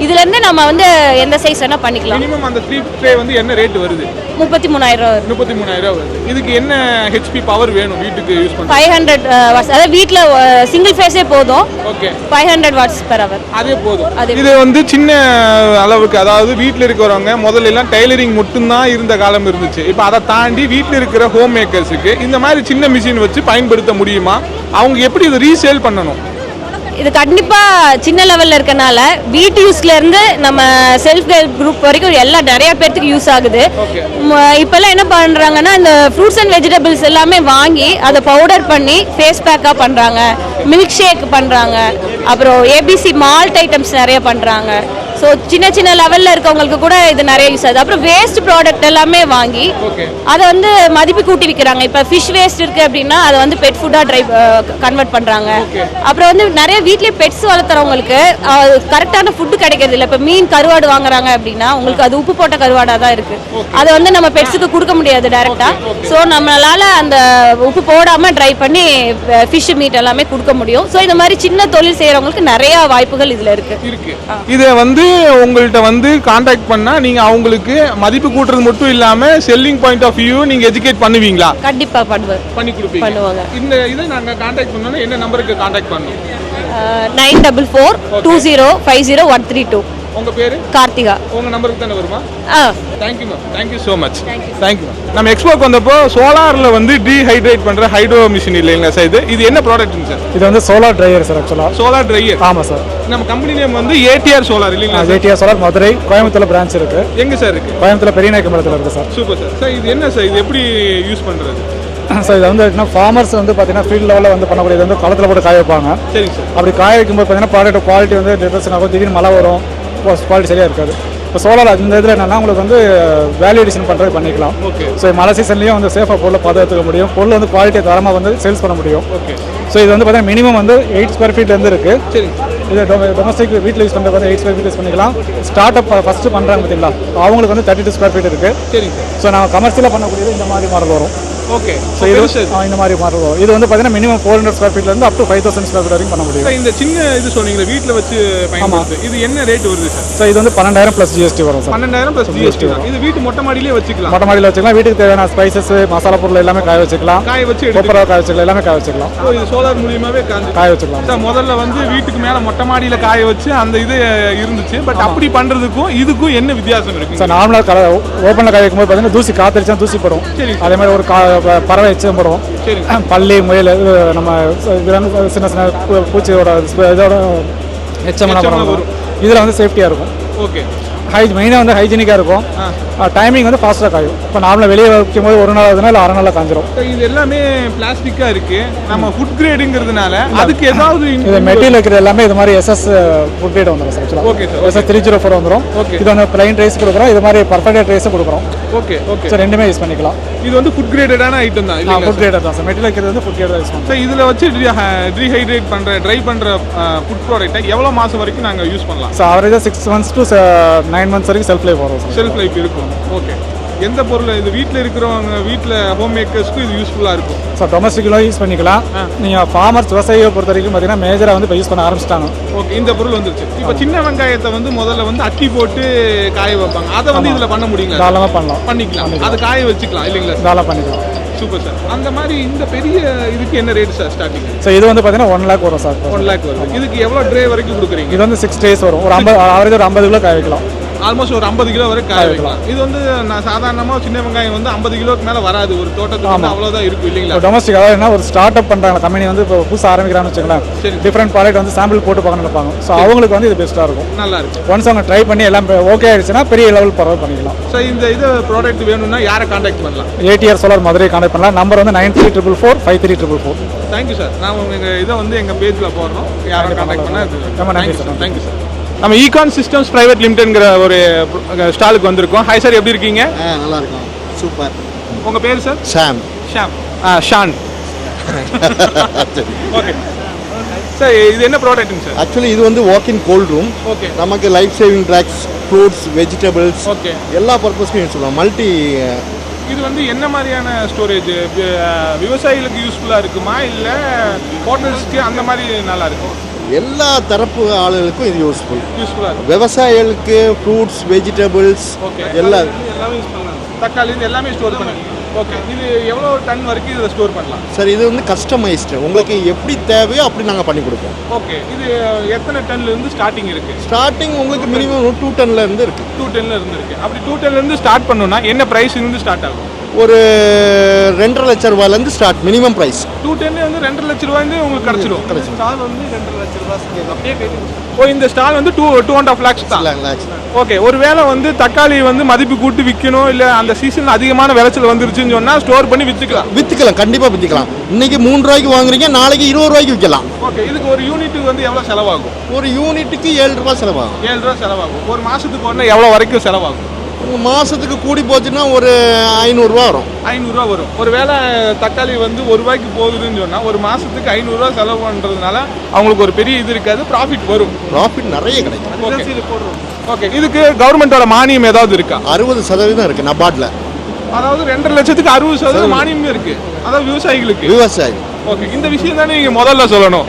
இதுல இருந்து நம்ம வந்து எந்த சைஸ் வேணா பண்ணிக்கலாம். மினிமம் அந்த 3 ட்ரே வந்து என்ன ரேட் வருது? 33000 வருது. 33000 வருது. இதுக்கு என்ன ஹெச்பி பவர் வேணும் வீட்டுக்கு யூஸ் பண்ண? 500 வாட்ஸ். அதாவது வீட்ல சிங்கிள் ஃபேஸே போதும். Okay, 500 watts per hour. அதே போதும். இது வந்து சின்ன அளவுக்கு, அதாவது வீட்ல இருக்கிறவங்க முதல்ல எல்லாம் டைலரிங் மட்டும் தான் இருந்த காலம் இருந்துச்சு. இப்போ அதை தாண்டி வீட்ல இருக்கிற ஹோம் மேக்கர்ஸ்க்கு இந்த மாதிரி சின்ன மிஷின் வச்சு பயன்படுத்த முடியுமா? அவங்க எப்படி இதை ரீசேல் பண்ணணும்? இது கண்டிப்பா சின்ன லெவல்ல இருக்கனால வீட்டு யூஸ்ல இருந்து நம்ம செல்ஃப் ஹெல்ப் குரூப் வரைக்கும் எல்லாம் நிறைய பேருக்கு யூஸ் ஆகுது. இப்பெல்லாம் என்ன பண்றாங்கன்னா இந்த ஃப்ரூட்ஸ் அண்ட் வெஜிடபிள்ஸ் எல்லாமே வாங்கி அதை பவுடர் பண்ணி ஃபேஸ் பேக்கா பண்றாங்க, மில்க் ஷேக் பண்றாங்க, அப்புறம் ஏபிசி மால்ட் ஐட்டம்ஸ் நிறைய பண்றாங்க. ஸோ சின்ன சின்ன லெவலில் இருக்கவங்களுக்கு கூட இது நிறைய யூஸ் ஆகுது. அப்புறம் வேஸ்ட் ப்ராடக்ட் எல்லாமே வாங்கி அதை வந்து மதிப்பு கூட்டி விற்கிறாங்க. இப்போ ஃபிஷ் வேஸ்ட் இருக்குது அப்படின்னா அதை வந்து பெட் ஃபுட்டாக கன்வெர்ட் பண்ணுறாங்க. அப்புறம் வந்து நிறைய வீட்லேயே பெட்ஸ் வளர்த்துறவங்களுக்கு கரெக்டான ஃபுட்டு கிடைக்கிறது இல்லை. இப்போ மீன் கருவாடு வாங்குறாங்க அப்படின்னா உங்களுக்கு அது உப்பு போட்ட கருவாடாக தான் இருக்குது. அதை வந்து நம்ம பெட்ஸுக்கு கொடுக்க முடியாது டைரெக்டாக. ஸோ நம்மளால் அந்த உப்பு போடாமல் ட்ரை பண்ணி ஃபிஷ் மீட் எல்லாமே கொடுக்க முடியும். ஸோ இந்த மாதிரி சின்ன தொழில் செய்கிறவங்களுக்கு நிறையா வாய்ப்புகள் இதில் இருக்குது. இதை வந்து உங்கள்கிட்ட வந்து கான்டாக்ட் பண்ணா நீங்க அவங்களுக்கு மதிப்பு கூட்டுறது மட்டும் இல்லாம செல்லிங் பாயிண்ட் ஆஃப் வியூ நீங்க எஜுகேட் பண்ணுவீங்களா? கண்டிப்பா பண்ணி கொடுப்பீங்க. பண்ணுவாங்க. இந்த இதை நாங்க கான்டாக்ட் பண்ணனும், என்ன நம்பருக்கு கான்டாக்ட் பண்ணனும்? 9442050132. உங்க பேரு? கார்த்திகா. உங்க நம்பருக்கு தானே வருமா? Thank you ma'am. Thank you so much. Thank you. நம்ம எக்ஸ்போக்கு வந்தப்போ சோலார்ல வந்து டீஹைட்ரேட் பண்ற ஹைட்ரோ மிஷின் இல்லைங்களா சார்? இது என்ன ப்ராடக்ட்ங்க சார்? இது வந்து சோலார் ட்ரையர் சார். ஆக்சுவலா சோலார் ட்ரையர். ஆமா சார். நம்ம கம்பெனி நேம் வந்து ஏடிஆர் சோலார் இல்லைங்களா? ஏடிஆர் சோலார் மதுரை, கோயம்புத்தூர்ல பிரான்ச் இருக்கு. எங்க சார் இருக்கு? கோயம்புத்தூர்ல பெரியநாயக்கம்பலத்துல இருக்கு சார். Super sir. சார் இது என்ன சார்? இது எப்படி யூஸ் பண்றது? சார் இது வந்து ஃபார்மர்ஸ் வந்து பார்த்தீங்கன்னா ஃபீல்ட் லெவலில் வந்து பண்ணக்கூடியது வந்து களத்தில் போட்டு காய வைப்பாங்க. சரி சார். அப்படி காய வைக்கும்போது பார்த்தீங்கன்னா ப்ராடக்ட் குவாலிட்டி வந்து டிப்ரெஷன் ஆகும், திடீர்னு மழை வரும், குவாலிட்டி சரியாக இருக்காது. இப்போ சோலார் இந்த இதில் என்னென்னா உங்களுக்கு வந்து வேல்யூ எடிஷன் பண்ணுறது பண்ணிக்கலாம். ஓகே. ஸோ மழை சீசன்லேயும் வந்து சேஃபாக பொருளை பாதுகாத்துக்க முடியும், பொருள் வந்து குவாலிட்டி தரமாக வந்து சேல்ஸ் பண்ண முடியும். ஓகே. ஸோ இது வந்து பார்த்தீங்கன்னா மினிமம் வந்து 8 ஸ்கொயர் ஃபீட்லேருந்து இருக்குது. சரி. இது டொமஸ்டிக் வீட்டில் யூஸ் பண்ணுறது வந்து 8 ஸ்கொயர் ஃபீட் யூஸ் பண்ணிக்கலாம். ஸ்டார்ட் அப் ஃபஸ்ட்டு பண்ணுறாங்க பார்த்தீங்களா, அவங்களுக்கு வந்து 32 ஸ்கொயர் ஃபீட் இருக்குது. சரி. ஸோ நம்ம கமர்ஷியலாக பண்ணக்கூடியது இந்த மாதிரி மாடல் வரும். ஓகே. ஸோ இது இந்த மாதிரி மாடல் வரும். இது வந்து பார்த்தீங்கன்னா மினிமம் 400 ஸ்கொயர் ஃபீட்லேருந்து அப் டு 5000 ஸ்கொயர் ஃபீட் வரைக்கும் பண்ண முடியும். இந்த சின்ன இது சொன்னீங்களா வீட்டில் வச்சு பயன்படுத்து, இது என்ன ரேட் வருது சார்? ஸோ இது வந்து 12000 + GST வரும் சார். 12000 + GST. இது வீட்டு மொட்டை மாடியிலே வச்சுக்கலாம். மொட்டை மாடியில் வச்சுக்கலாம். வீட்டுக்கு தேவையான ஸ்பைசஸ், மசாலா பொருள் எல்லாமே காய வச்சுக்கலாம். காய வச்சு கொப்பரை காய வச்சுக்கலாம், எல்லாமே காய வச்சுக்கலாம். இது சோலார் மூலியமாவே காய வச்சுக்கலாம். சார் முதல்ல வந்து வீட்டுக்கு மேலே மொட்டை மாடியில் காய வச்சு அந்த இது இருந்துச்சு. பட் அப்படி பண்ணுறதுக்கும் இதுக்கும் என்ன வித்தியாசம் இருக்கு சார்? நார்மலாக ஓப்பனில் காய வைக்கும்போது பார்த்தீங்கன்னா தூசி காத்தடிச்சா தூசி படும். அதே மாதிரி ஒரு பறவை எச்சம் படும். பள்ளி, முயல், நம்ம சின்ன சின்ன பூச்சியோட இதோட எச்சமெல்லாம் வரும். இதில் வந்து சேஃப்டியாக இருக்கும். ஓகே. மெயினாக வந்து ஹைஜீனிக்காக இருக்கும். டைமிங் வந்து ஃபாஸ்ட்டாக காயும். இப்போ நார்மலாக வெளியே வைக்கும் போது 1 நாள் ஆகுதுன்னா இல்லை 6 நாளில் காஞ்சிரும். இது எல்லாமே பிளாஸ்டிக்காக இருக்கு. நம்ம ஃபுட் கிரேடுங்கிறதுனால அதுக்கு ஏதாவது இது மெட்டீரியல் இருக்கிறது எல்லாமே இது மாதிரி SS ஃபுட் கிரேட் வந்துடும் சார். ஆக்சுவலாக ஓகே சார். SS 304 வந்துடும். ஓகே. இது வந்து பிளைன் ரைஸ் கொடுக்குறோம், இது மாதிரி பர்ஃபெக்ட் ரைஸும் கொடுக்குறோம். ஓகே. ஓகே சார் ரெண்டுமே யூஸ் பண்ணிக்கலாம். இது வந்து ஃபுட் கிரேடடான ஐட்டம் தான் இல்லையா? ஃபுட் கிரேட் தான் சார். மெட்டீரியல் இருக்கிறது வந்து ஃபுட் கிரேட் தான் யூஸ் பண்ணுறோம். சார் இதில் வச்சு டீஹைட்ரேட் பண்ணுற ட்ரை பண்ணுற ஃபுட் ப்ராடக்ட்டை எவ்வளோ மாதம் வரைக்கும் நாங்கள் யூஸ் பண்ணலாம்? சார் ஆவரேஜாக 6 months to 9 months வரைக்கும் செல்ஃப் லைஃப் வரும் சார். செல்ஃப் லைஃப் இருக்கும். ஓகே. எந்த பொருள் இது வீட்டில் இருக்கிறவங்க வீட்டில் ஹோம் மேக்கர்ஸ்க்கும் இது யூஸ்ஃபுல்லாக இருக்கும்? ஸோ டொமஸ்டிக்கலாக யூஸ் பண்ணிக்கலாம். நீங்கள் ஃபார்மர்ஸ் விவசாயியை பொறுத்த வரைக்கும் பார்த்தீங்கன்னா மேஜராக வந்து இப்போ யூஸ் பண்ண ஆரம்பிச்சிட்டாங்க. ஓகே, இந்த பொருள் வந்துருச்சு. இப்போ சின்ன வெங்காயத்தை வந்து முதல்ல வந்து அக்கி போட்டு காய வைப்பாங்க, அதை வந்து இதில் பண்ண முடியுங்களா? தாராளமாக பண்ணலாம், பண்ணிக்கலாம். அது காய வச்சுக்கலாம் இல்லைங்களா? தாராளமாக பண்ணிக்கலாம். Super sir. அந்த மாதிரி இந்த பெரிய இதுக்கு என்ன ரேட் சார் ஸ்டார்டிங்? ஸோ இது வந்து பார்த்தீங்கன்னா 1 lakh வரும் சார். 1 lakh வரும். இதுக்கு எவ்வளோ ட்ரே வரைக்கும் கொடுக்குறீங்க? இது வந்து 6 days வரும். ஒரு 50 ஆவரேஜ் ஒரு 50 கிலோ காய வைக்கலாம். ஆல்மோஸ்ட் ஒரு 50 கிலோ வரை காய வைக்கலாம். இது வந்து நான் சாதாரணமாக சின்ன வெங்காயம் வந்து 50 கிலோக்கு மேலே வராது ஒரு தோட்டத்துக்கு வந்து, அவ்வளோதான் இருக்கும் இல்லைங்களா? டொமஸ்டிக் அதாவது என்ன ஒரு ஸ்டார்ட் அப் பண்ணுறாங்க கம்பெனி வந்து இப்போ புதுசாக ஆரம்பிக்கிறான்னு வச்சுக்கலாம். டிஃப்ரெண்ட் ப்ராடக்ட் வந்து சாம்பிள் போட்டு பார்க்கணும்னு நினைப்பாங்க. ஸோ அவங்களுக்கு வந்து இது பெஸ்ட்டாக இருக்கும். நல்லா இருக்கும். ஒன்ஸ் அவங்க ட்ரை பண்ணி எல்லாம் ஓகே ஆயிடுச்சுன்னா பெரிய லெவல் பரவாயில்ல பண்ணிக்கலாம். ஸோ இந்த இது ப்ராடக்ட் வேணும்னா யாரை காண்டாக்ட் பண்ணலாம்? ATR Solar மதுரை காண்டாக்ட் பண்ணலாம். நம்பர் வந்து 9344 53444. Thank you sir. நான் உங்கள் இதை வந்து எங்கள் பேஜில் போடுறோம், யாரை காண்டாக்ட் பண்ணால் ரொம்ப நன்றி சார். Thank you sir. நம்ம ஈகான் சிஸ்டம்ஸ் பிரைவேட் லிமிடெட்ங்கிற ஒரு ஸ்டாலுக்கு வந்திருக்கோம். ஹாய் சார், எப்படி இருக்கீங்க? நல்லா இருக்கும், சூப்பர். உங்கள் பேர் sir? Sham. Shan. Okay sir, இது என்ன ப்ராடக்ட்டுங்க சார்? ஆக்சுவலி இது வந்து வாக்-இன் கோல்ட் ரூம். ஓகே. நமக்கு life saving drugs, fruits, vegetables, okay, எல்லா பர்பஸ்க்கும் யூஸ் பண்ணலாம். மல்டி. இது வந்து என்ன மாதிரியான ஸ்டோரேஜ்? விவசாயிகளுக்கு யூஸ்ஃபுல்லாக இருக்குமா இல்லை ஹோட்டல்ஸ்க்கு அந்த மாதிரி நல்லா இருக்கும்? எல்லா தரப்பு ஆளுகளுக்கும் இது யூஸ்ஃபுல்லாக இருக்கும். விவசாயிகளுக்கு விவசாயிகளுக்கு ஃப்ரூட்ஸ், வெஜிடபிள்ஸ், எல்லாமே யூஸ் பண்ணலாம். தக்காளி இது எல்லாமே ஸ்டோர் பண்ணலாம். ஓகே, இது எவ்வளோ டன் வரைக்கும் இதை ஸ்டோர் பண்ணலாம்? சார் இது வந்து கஸ்டமைஸ்டு, உங்களுக்கு எப்படி தேவையோ அப்படி நாங்கள் பண்ணி கொடுப்போம். ஓகே, இது எத்தனை டன்லேருந்து ஸ்டார்டிங் இருக்குது? ஸ்டார்டிங் உங்களுக்கு மினிமம் 2 டன்லேருந்து இருக்குது. 2 டன்லேருந்து இருக்குது. அப்படி 2 டன்லேருந்து ஸ்டார்ட் பண்ணணும்னா என்ன ப்ரைஸ்லேருந்து ஸ்டார்ட் ஆகும்? ஒரு 2.5 லட்ச ரூபாயிலேருந்து ஸ்டார்ட் மினிமம் ப்ரைஸ். 2 டன்னு வந்து 2.5 லட்ச ரூபாய்ந்து உங்களுக்கு கிடச்சிடும். ஸ்டால் வந்து 2.5 லட்ச ரூபாய் அப்படியே. ஓ, இந்த ஸ்டால் வந்து 2.5 lakhs தான். ஓகே, ஒரு வேளை வந்து தக்காளி வந்து மதிப்பு கூட்டி விற்கணும், இல்லை அந்த சீசன் அதிகமான விளைச்சல் வந்துருச்சுன்னு சொன்னால் ஸ்டோர் பண்ணி விற்றுக்கலாம். கண்டிப்பாக விற்றுக்கலாம். இன்னைக்கு 3 ரூபாய்க்கு வாங்குறீங்க, நாளைக்கு 20 ரூபாய்க்கு விற்கலாம். ஓகே, இதுக்கு ஒரு யூனிட்டுக்கு வந்து எவ்வளோ செலவாகும்? ஒரு யூனிட்டுக்கு 7 ரூபாய் செலவாகும். 7 ரூபா செலவாகும். ஒரு மாதத்துக்கு ஒன்று எவ்வளோ வரைக்கும் செலவாகும்? மாதத்துக்கு கூடி போச்சுன்னா ஒரு 500 ரூபா வரும். 500 ரூபா வரும். ஒரு வேளை தக்காளி வந்து 1 ரூபாய்க்கு போகுதுன்னு சொன்னால் ஒரு மாதத்துக்கு 500 ரூபா செலவு பண்ணுறதுனால அவங்களுக்கு ஒரு பெரிய இது இருக்காது, ப்ராஃபிட் வரும். ப்ராஃபிட் நிறைய கிடைக்கும். ஓகே, இதுக்கு கவர்மெண்டோட மானியம் ஏதாவது இருக்கா? 60% இருக்குது நபார்டில். அதாவது 2.5 லட்சத்துக்கு 60% மானியம் இருக்கு, அதாவது விவசாயிகளுக்கு. விவசாயி. ஓகே, இந்த விஷயம் தானே நீங்க முதல்ல சொல்லணும்.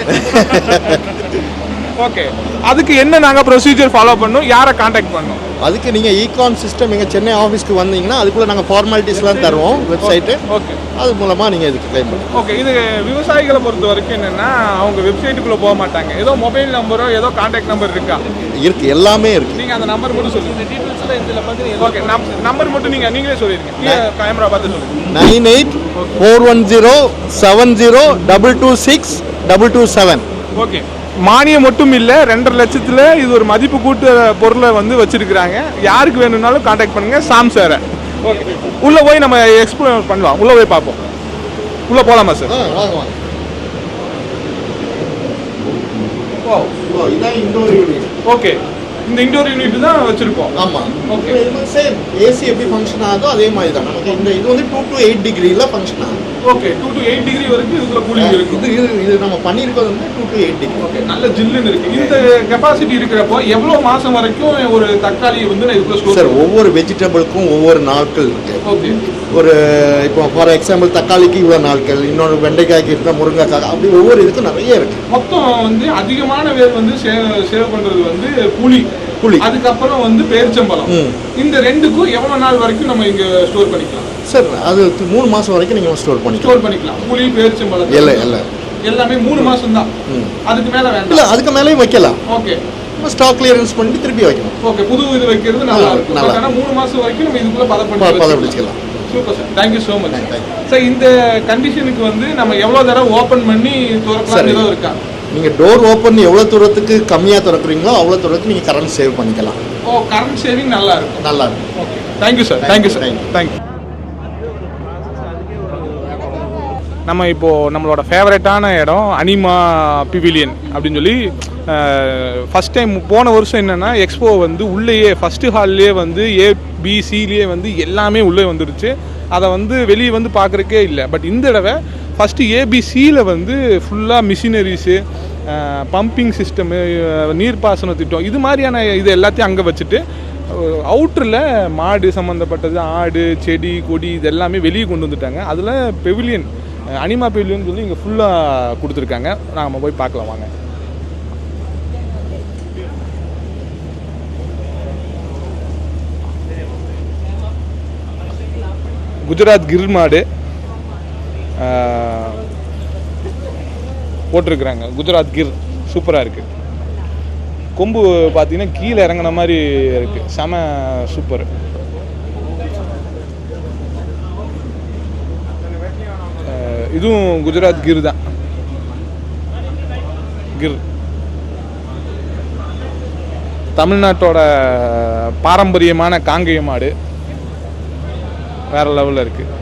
ஓகே, அதுக்கு என்ன நாங்கள் ப்ரொசீஜர் ஃபாலோ பண்ணணும், யாரை காண்டாக்ட் பண்ணணும்? அதுக்கு நீங்கள் ஈகான் சிஸ்டம் எங்கள் சென்னை ஆஃபீஸ்க்கு வந்தீங்கன்னா அதுக்குள்ளே நாங்கள் ஃபார்மாலிட்டிஸ்லாம் தருவோம், வெப்சைட்டு. ஓகே, அது மூலமாக நீங்கள் இதுக்கு கிளைம் பண்ணலாம். ஓகே, இது விவசாயிகளை பொறுத்த வரைக்கும் என்னென்னா அவங்க வெப்சைட்டுக்குள்ளே போக மாட்டாங்க, ஏதோ மொபைல் நம்பரோ ஏதோ காண்டாக்ட் நம்பர் இருக்கா? இருக்குது, எல்லாமே இருக்குது. நீங்கள் அந்த நம்பர் மட்டும் சொல்லுங்கள். டீட்டெயில்ஸ்லாம் இதில் பார்த்து. ஓகே, நம்பர் மட்டும் நீங்களே சொல்லிடுங்க, கேமரா பார்த்து சொல்லுங்கள். 984107226227. ஓகே, மானியம் மட்டும் இல்லை, 2.5 லட்சத்தில் இது ஒரு மதிப்பு கூட்டு பொருளை வந்து வச்சிருக்கிறாங்க. யாருக்கு வேணும்னாலும் காண்டாக்ட் பண்ணுங்க சாம் சாரை. ஓகே, உள்ளே போய் நம்ம எக்ஸ்ப்ளோர் பண்ணலாம், உள்ளே போய் பார்ப்போம். உள்ளே போகலாமா சார்? வாங்க வாங்க. இதான் இன்டோர் யூனிட். ஓகே, இந்த இன்டோர் யூனிட் தான் வச்சிருக்கோம். ஆமாம். ஓகே, சேம் ஏசி எப்படி ஃபங்க்ஷன் ஆகுதோ அதே மாதிரி தான் நமக்கு இந்த இது வந்து 2 to 8 டிகிரியில் ஃபங்க்ஷன் ஆகும். ஓகே, 2 to 8 டிகிரி வரைக்கும் இதுக்குள்ள கூலிங் இருக்கும். இது நம்ம பண்ணியிருக்கிறது வந்து 2 to 8 டிகிரி. ஓகே, நல்ல ஜில்லுன்னு இருக்கு. இந்த கெப்பாசிட்டி இருக்கிறப்போ எவ்வளோ மாதம் வரைக்கும் ஒரு தக்காளி வந்து நான் இதுக்குள்ள ஸ்டோர்? சார் ஒவ்வொரு வெஜிடபிளுக்கும் ஒவ்வொரு நாட்கள் இருக்கு. ஓகே, ஒரு இப்போ ஃபார் எக்ஸாம்பிள் தக்காளிக்கு இவ்வளோ நாட்கள், இன்னொரு வெண்டைக்காய்க்கு இருந்தால் முருங்கைக்காய், அப்படி ஒவ்வொரு இதுக்கும் நிறைய இருக்கு. மொத்தம் வந்து அதிகமான பேர் வந்து சேவ் பண்ணுறது வந்து புளி, அதுக்கப்புறம் வந்து பேரிச்சம்பழம். இந்த ரெண்டுக்கும் எவ்வளவு நாள் வரைக்கும் நம்ம இங்க ஸ்டோர் பண்ணிக்கலாம்? சார் அது 3 மாசம் வரைக்கும் நீங்க ஸ்டோர் பண்ணிக்கலாம். புளி, பேரிச்சம்பழம் எல்லாமே 3 மாசம் தான். அதுக்கு மேல வேண்டாம். இல்ல, அதுக்கு மேலேயும் வைக்கலாம். ஓகே, ஸ்டாக் கிளியரன்ஸ் பண்ணி திருப்பி வைக்கணும். ஓகே, புது இது வைக்கிறது நல்லா இருக்கும். ஆனா 3 மாசம் வரைக்கும் நம்ம இதுக்குள்ள பதப்படுத்திக்கலாம். Super sir, thank you so much sir. இந்த கண்டிஷனுக்கு வந்து நம்ம எவ்வளவு தடவை ஓபன் பண்ணி திறக்கலாம் ஏதோ இருக்கா? நீங்கள் டோர் ஓப்பன் எவ்வளோ தூரத்துக்கு கம்மியாக திறக்கிறீங்களோ அவ்வளோ தூரத்துக்கு நீங்கள் கரண்ட் சேவ் பண்ணிக்கலாம். ஓ, கரண்ட் சேவிங் நல்லா இருக்கும். நல்லா இருக்கும். Okay, thank you sir. Thank you sir. Thank you. நம்ம இப்போது நம்மளோட ஃபேவரட்டான இடம் அனிமா பிவிலியன் அப்படின்னு சொல்லி ஃபஸ்ட் டைம் போன வருஷம் என்னென்னா எக்ஸ்போ வந்து உள்ளேயே ஃபஸ்ட்டு ஹால்லேயே வந்து ஏபிசிலேயே வந்து எல்லாமே உள்ளே வந்துருச்சு. அதை வந்து வெளியே வந்து பார்க்குறக்கே இல்லை. பட் இந்த தடவை ஃபஸ்ட்டு ஏபிசியில் வந்து ஃபுல்லாக மிஷினரிஸு, பம்பிங் சிஸ்டமு, நீர்ப்பாசன திட்டம், இது மாதிரியான இது எல்லாத்தையும் அங்கே வச்சுட்டு அவுட்டரில் மாடு சம்மந்தப்பட்டது, ஆடு, செடி, கொடி இது எல்லாமே வெளியே கொண்டு வந்துட்டாங்க. அதில் பெவிலியன், அனிமா பெவிலியன் சொல்லி இங்கே ஃபுல்லாக கொடுத்துருக்காங்க. நாம் போய் பார்க்கலாம் வாங்க. குஜராத் கிர் மாடு போட்டிருக்கிறாங்க. குஜராத் கிர் சூப்பராக இருக்குது. கொம்பு பார்த்தீங்கன்னா கீழே இறங்கின மாதிரி இருக்குது. செம சூப்பர். இதுவும் குஜராத் கிர் தான். கிர் தமிழ்நாட்டோட பாரம்பரியமான காங்கேய மாடு. வேற லெவலில் இருக்குது.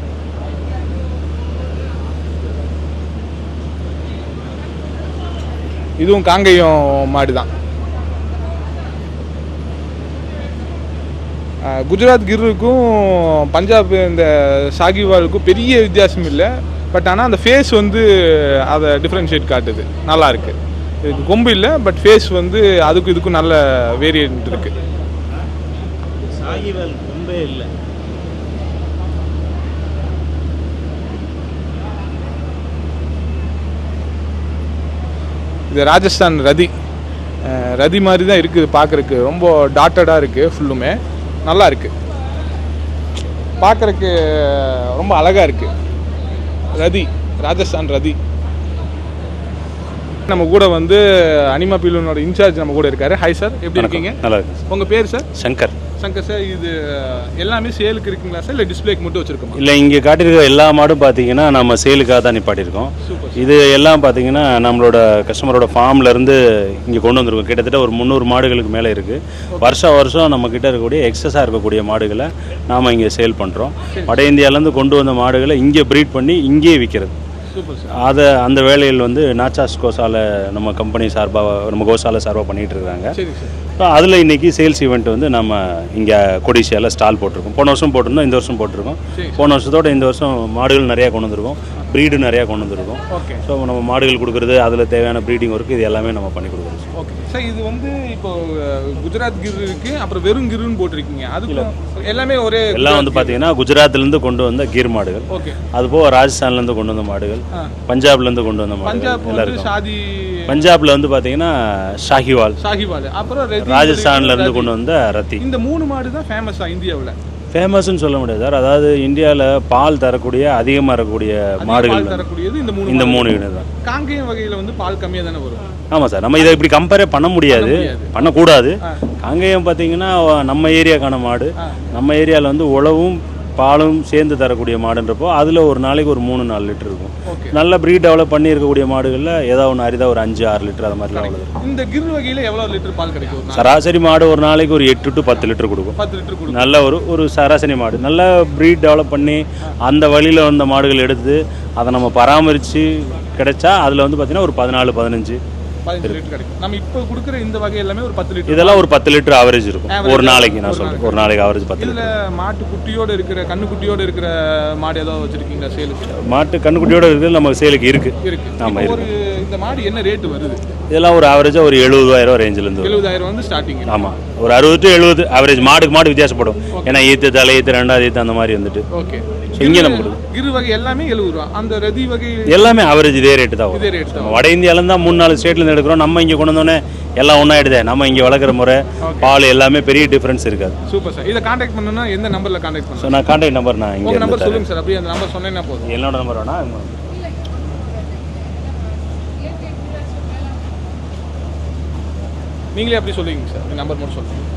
இதுவும் காங்கேயம் மாடு தான். குஜராத் கிர்ருக்கும் பஞ்சாப் இந்த ஷாகிவாலுக்கும் பெரிய வித்தியாசம் இல்லை. பட் ஆனால் அந்த ஃபேஸ் வந்து அதை டிஃப்ரென்ஷியேட் காட்டுது. நல்லா இருக்குது. இதுக்கு கொம்பு இல்லை, பட் ஃபேஸ் வந்து அதுக்கும் இதுக்கும் நல்ல வேரியன்ட் இருக்குது. ஷாகிவால் கொம்பே இல்லை. இது ராஜஸ்தான் ரதி. ரதி மாதிரி தான் இருக்குது பார்க்குறக்கு. ரொம்ப டாட்டடாக இருக்குது. ஃபுல்லுமே நல்லா இருக்குது. பார்க்குறக்கு ரொம்ப அழகாக இருக்குது. ரதி, ராஜஸ்தான் ரதி. நம்ம கூட வந்து அனிமா பிலூனோட இன்சார்ஜ் நம்ம கூட இருக்காரு. ஹாய் சார், எப்படி இருக்கீங்க? நல்லா இருக்கு. உங்கள் பேர் சார்? சங்கர். சங்கர் சார், இது எல்லாமே சேலுக்கு இருக்குங்களா சார், இல்லை டிஸ்பிளேக்கு மட்டும் வச்சுருக்கோம்? இல்லை, இங்கே காட்டியிருக்க எல்லா மாடும் பார்த்தீங்கன்னா நம்ம சேலுக்காக தான் நிப்பாட்டியிருக்கோம். இது எல்லாம் பார்த்தீங்கன்னா நம்மளோட கஸ்டமரோட ஃபார்ம்லேருந்து இங்கே கொண்டு வந்திருக்கோம். கிட்டத்தட்ட ஒரு 300 மாடுகளுக்கு மேலே இருக்குது. வருஷம் நம்மக்கிட்ட இருக்கக்கூடிய எக்ஸஸாக இருக்கக்கூடிய மாடுகளை நாம் இங்கே சேல் பண்ணுறோம். வட இந்தியாவிலேருந்து கொண்டு வந்த மாடுகளை இங்கே ப்ரீட் பண்ணி இங்கேயே விற்கிறது. அதை அந்த வேலையில் வந்து நாச்சாஸ் கோசாலை நம்ம கம்பெனி சார்பாக, நம்ம கோசாலை சார்பாக பண்ணிகிட்டு இருக்காங்க. அதில் இன்றைக்கி சேல்ஸ் ஈவெண்ட் வந்து நம்ம இங்கே கொடிசியாவில் ஸ்டால் போட்டிருக்கோம். போன வருஷம் போட்டிருந்தோம், இந்த வருஷம் போட்டிருக்கோம். போன வருஷத்தோட இந்த வருஷம் மாடுகள் நிறையா கொண்டு வந்திருக்கோம், ப்ரீடு நிறையா கொண்டு வந்திருக்கோம். ஸோ நம்ம மாடுகள் கொடுக்குறது, அதில் தேவையான ப்ரீடிங் ஒர்க்கு இது எல்லாமே நம்ம பண்ணி கொடுக்குறோம். ஓகே சார், இது வந்து இப்போ குஜராத் கிர் இருக்குது, அப்புறம் வெறும் கிர்னு போட்டிருக்கீங்க. அதுக்கு எல்லாமே ஒரே எல்லாம் வந்து பார்த்தீங்கன்னா குஜராத்லேருந்து கொண்டு வந்த கிர் மாடுகள். ஓகே. அதுபோக ராஜஸ்தான்லேருந்து கொண்டு வந்த மாடுகள், பஞ்சாப்லேருந்து கொண்டு வந்த மாடுகள் எல்லாருக்கும். பஞ்சாப்ல வந்து பார்த்தீங்கன்னா ஷாகிவால், அப்புறம் ராஜஸ்தான்லேருந்து கொண்டு வந்த ரத்தி. இந்த 3 மாடு தான் ஃபேமஸாக இந்தியாவில்? ஃபேமஸ்ன்னு சொல்ல முடியாது சார். அதாவது இந்தியாவில் பால் தரக்கூடிய, அதிகமாக இருக்கக்கூடிய மாடுகள் தரக்கூடியது இந்த 3 இடம் தான். காங்கேயம் வகையில் வந்து பால் கம்மியாக தானே வரும்? ஆமாம் சார். நம்ம இதை இப்படி கம்பேரே பண்ண முடியாது, பண்ணக்கூடாது. காங்கேயம் பார்த்தீங்கன்னா நம்ம ஏரியாக்கான மாடு. நம்ம ஏரியாவில் வந்து உழவும் பாலும் சேர்ந்து தரக்கூடிய மாடுன்றப்போ அதில் ஒரு நாளைக்கு ஒரு 3-4 லிட்டர் இருக்கும். நல்ல ப்ரீட் டெவலப் பண்ணி இருக்கக்கூடிய மாடுகளில் ஏதாவது ஒன்று அரிதாக ஒரு 5-6 லிட்டர் அது மாதிரிலாம் வளரும். இந்த கிர் வகையில் எவ்வளோ லிட்டர் பால் கிடைக்கும்? சராசரி மாடு ஒரு நாளைக்கு ஒரு 8 to 10 லிட்டர் கொடுக்கும். 10 லிட்டர் கொடுக்கும். நல்ல ஒரு சராசரி மாடு. நல்ல ப்ரீட் டெவலப் பண்ணி அந்த வழியில் வந்த மாடுகள் எடுத்து அதை நம்ம பராமரித்து கிடைச்சா அதில் வந்து பார்த்திங்கன்னா ஒரு 14-15 லிட்டர் கிடைக்கும். நம்ம இப்போ கொடுக்குற இந்த வகை எல்லாமே ஒரு 10 லிட்டர். இதெல்லாம் ஒரு 10 லிட்டர் ஆவரேஜ் இருக்கும் ஒரு நாளைக்கு. நான் சொல்கிறேன், ஒரு நாளைக்கு ஆவரேஜ் 10 லிட்டர். இதில் மாட்டு குட்டியோடு இருக்கிற, கண்ணுக்குட்டியோடு இருக்கிற மாடு ஏதாவது வச்சுருக்கீங்களா சேலுக்கு? மாட்டு கண்ணுக்குட்டியோடு இருக்கிறது நம்ம சேலுக்கு இருக்குது. ஆமாம் இருக்குது. இந்த மாடு என்ன ரேட்டு வருது? இதெல்லாம் ஒரு ஆவரேஜாக ஒரு 70,000 ரேஞ்சிலேருந்து. 70,000 வந்து ஸ்டார்டிங். ஆமாம், ஒரு 60 to 70 ஆவரேஜ். மாடுக்கு மாடு வித்தியாசப்படும். ஏன்னா ஈத்து தலை ஈத்து 2வது ஈத்து அந்த மாதிரி வந்துட்டு. ஓகே. இங்கே நம்ம கொடுக்கும் கிரு வகை எல்லாமே 70 ரூபா. அந்த ரதி வகை எல்லாமே ஆவரேஜ் இதே ரேட்டு தான். வட இந்தியாவிலேருந்து தான் 3-4 ஸ்டேட்லேருந்து எடுக்கிறோம். நம்ம இங்கே கொண்டு வந்தோடனே எல்லாம் ஒன்றாயிடுதே. நம்ம இங்கே வளர்க்குற முறை, பால் எல்லாமே பெரிய டிஃப்ரென்ஸ் இருக்காது. Super sir. இதை கான்டாக்ட் பண்ணணும்னா எந்த நம்பரில் கான்டாக்ட் பண்ணணும்? ஸோ நான் கான்டாக்ட் நம்பர் நான் இங்கே நம்பர் சொல்லுங்கள் சார். அப்படியே அந்த நம்பர் சொன்னீங்கன்னா போதும். என்னோட நம்பர் வேணா? நீங்களே அப்படி சொல்லுவீங்க சார். நம்பர் மட்டும் சொல்லுங்கள்.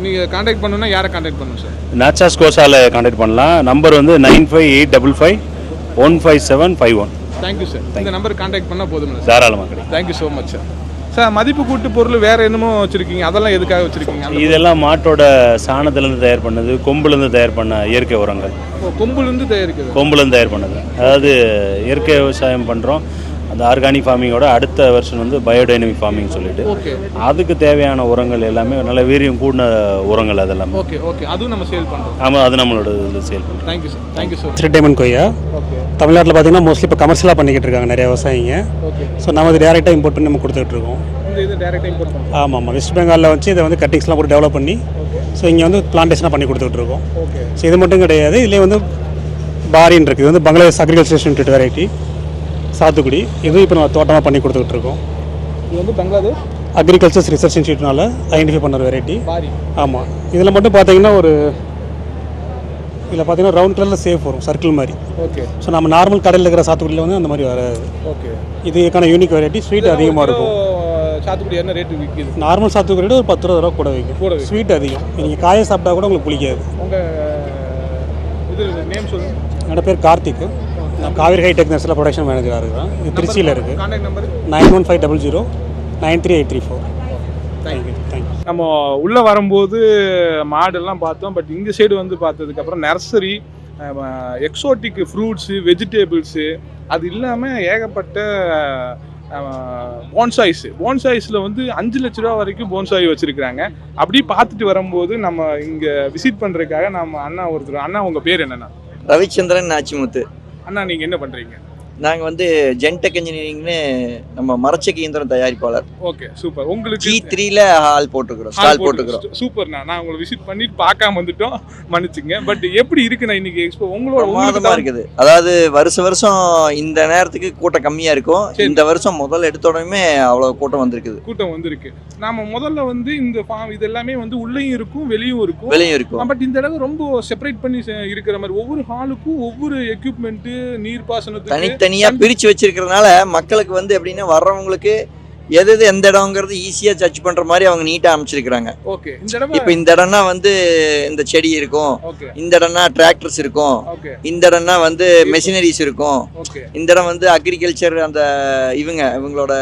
நீங்கள் கான்டாக்ட் பண்ணணும்னா யாரை கான்டாக்ட் பண்ணணும் சார்? நாச்சாஸ் கோசால கான்டாக்ட் பண்ணலாம். நம்பர் வந்து 9585515751. Thank you sir. இந்த நம்பர் கான்டாக்ட் பண்ணால் போதும் சார். தாராளமாக கிடைக்கும். Thank you so much sir. Sir, மதிப்பு கூட்டு பொருள் வேறு என்னமோ வச்சுருக்கீங்க, அதெல்லாம் எதுக்காக வச்சுருக்கீங்க? இதெல்லாம் மாட்டோட சாணத்துலேருந்து தயார் பண்ணது, கொம்புலேருந்து தயார் பண்ண இயற்கை உரங்கள். கொம்புலேருந்து தயாரிக்கிறது? கொம்புலேருந்து தயார் பண்ணது. அதாவது இயற்கை விவசாயம் பண்ணுறோம். அந்த ஆர்கானிக் ஃபார்மிங்கோட அடுத்த வெர்ஷன் வந்து பயோடைனமிக் ஃபார்மிங் சொல்லிட்டு அதுக்கு தேவையான உரங்கள் எல்லாமே நல்ல வீரியம் கூடின உரங்கள் அதெல்லாம். Okay okay. அதுவும் நம்ம சேல் பண்ணுறோம். ஆமாம், அது நம்மளோட இதில் சேல் பண்ணுறோம். Thank you sir. Thank you sir. ஸ்ரீடைமன் கொய்யா தமிழ்நாட்டில் பார்த்தீங்கன்னா மோஸ்ட்லி இப்போ கமர்ஷியலாக பண்ணிக்கிட்டு இருக்காங்க நிறைய விவசாயிங்க. ஸோ நம்ம இது டேரெக்டாக இம்போர்ட் பண்ணி நம்ம கொடுத்துட்டு இருக்கோம். இது டேரெக்டாக இம்போர்ட் பண்ணுறோம். ஆமாம். வெஸ்ட் பெங்காலில் வச்சு இதை வந்து கட்டிங்ஸ்லாம் போட்டு டெவலப் பண்ணி ஸோ இங்கே வந்து பிளான்டேஷனாக பண்ணி கொடுத்துட்ருக்கோம். ஓகே. ஸோ இது மட்டும் கிடையாது, இதுலேயே வந்து பாரின் இருக்குது. இது வந்து பங்களாதேஷ் அக்ரிகல்ச்சர் இன்ஸ்டியூட் வெரைட்டி சாத்துக்குடி. இதுவும் இப்போ நம்ம தோட்டமாக பண்ணி கொடுத்துட்ருக்கோம். இது வந்து பங்களாதேஷ் அக்ரிகல்ச்சர் ரிசர்ச் இன்ஸ்டியூட்னால ஐடென்டிஃபை பண்ண வெரைட்டி. பாரி. ஆமாம். இதில் மட்டும் பார்த்தீங்கன்னா இதில் பார்த்தீங்கன்னா ரவுண்ட் கலரில் சேஃப் வரும், சர்க்கிள் மாதிரி. ஓகே. ஸோ நம்ம நார்மல் கடையில் இருக்கிற சாத்துக்குடியில் வந்து அந்த மாதிரி வராது. ஓகே. இதுக்கான யூனிக் வெரைட்டி. ஸ்வீட் அதிகமாக இருக்கும். சாத்துக்குடி என்ன ரேட்டு விற்கிது? நார்மல் சாத்துக்குடி ஒரு 10 ரூபா கூட விற்கும். ஸ்வீட் அதிகம். நீங்கள் காயை சாப்பிட்டா கூட உங்களுக்கு பிடிக்காது. உங்கள் இது நேம் சொல்லுங்கள். என்னோட பேர் கார்த்திக். நான் காவேரி ஹைடெக் நெஸ்ல ப்ரொடக்ஷன் மேனேஜராக இருக்கிறேன். இது திருச்சியில் இருக்குது. Contact number 9150 93834. தேங்க்யூ. நம்ம உள்ளே வரும்போது மாடெல்லாம் பார்த்தோம். பட் இந்த சைடு வந்து பார்த்ததுக்கப்புறம் நர்சரி, எக்ஸோட்டிக் ஃப்ரூட்ஸு, வெஜிடேபிள்ஸு, அது இல்லாமல் ஏகப்பட்ட போன்சாய்ஸில் வந்து 5 லட்ச ரூபா வரைக்கும் போன்சாய் வச்சுருக்கிறாங்க. அப்படி பார்த்துட்டு வரும்போது நம்ம இங்கே விசிட் பண்ணுறதுக்காக நம்ம அண்ணா உங்கள் பேர் என்னென்னா? ரவிச்சந்திரன் நாச்சிமுத்து. அண்ணா நீங்கள் என்ன பண்ணுறீங்க? நாங்கள் வந்து ஜென்டெக் இன்ஜினியரிங்னு நம்ம மரச்செக்கு இயந்திரம் தயாரிப்பாளர். Okay, super. உங்களுக்கு G3ல ஸ்டால் போட்டுக்கிறோம். சூப்பர்ண்ணா. நான் உங்களை விசிட் பண்ணிட்டு பார்க்காம வந்துட்டோம், மன்னிச்சுங்க. பட் எப்படி இருக்குண்ணா இன்னைக்கு எக்ஸ்போ? பிரமாதமா இருக்குது. அதாவது வருஷம் இந்த நேரத்துக்கு கூட்டம் கம்மியா இருக்கும். இந்த வருஷம் முதல்ல எடுத்த உடனே அவ்வளவு கூட்டம் வந்திருக்கு. நாம முதல்ல வந்து இந்த ஃபார்ம் இது எல்லாமே வந்து உள்ளேயும் இருக்கும் வெளியும் இருக்கும். பட் இந்த தடவை ரொம்ப செப்பரேட் பண்ணி இருக்கிற மாதிரி ஒவ்வொரு ஹாலுக்கும் ஒவ்வொரு எக்யூப்மெண்ட், நீர்ப்பாசனத்துக்கு தனியா பிரிச்சு வச்சிருக்கிறதுனால மக்களுக்கு வந்து எப்படின்னா வர்றவங்களுக்கு எது எந்த இடம்ங்கிறது ஈஸியா சர்ச் பண்ற மாதிரி அவங்க நீட்டா அமைச்சிருக்காங்க. ஓகே. இப்ப இந்த இடம்னா வந்து இந்த செடி இருக்கும், இந்த இடம்னா டிராக்டர்ஸ் இருக்கும், இந்த இடம்னா வந்து மெஷினரிஸ் இருக்கும், இந்த இடம் வந்து அக்ரிகல்ச்சர் அந்த இவங்களோட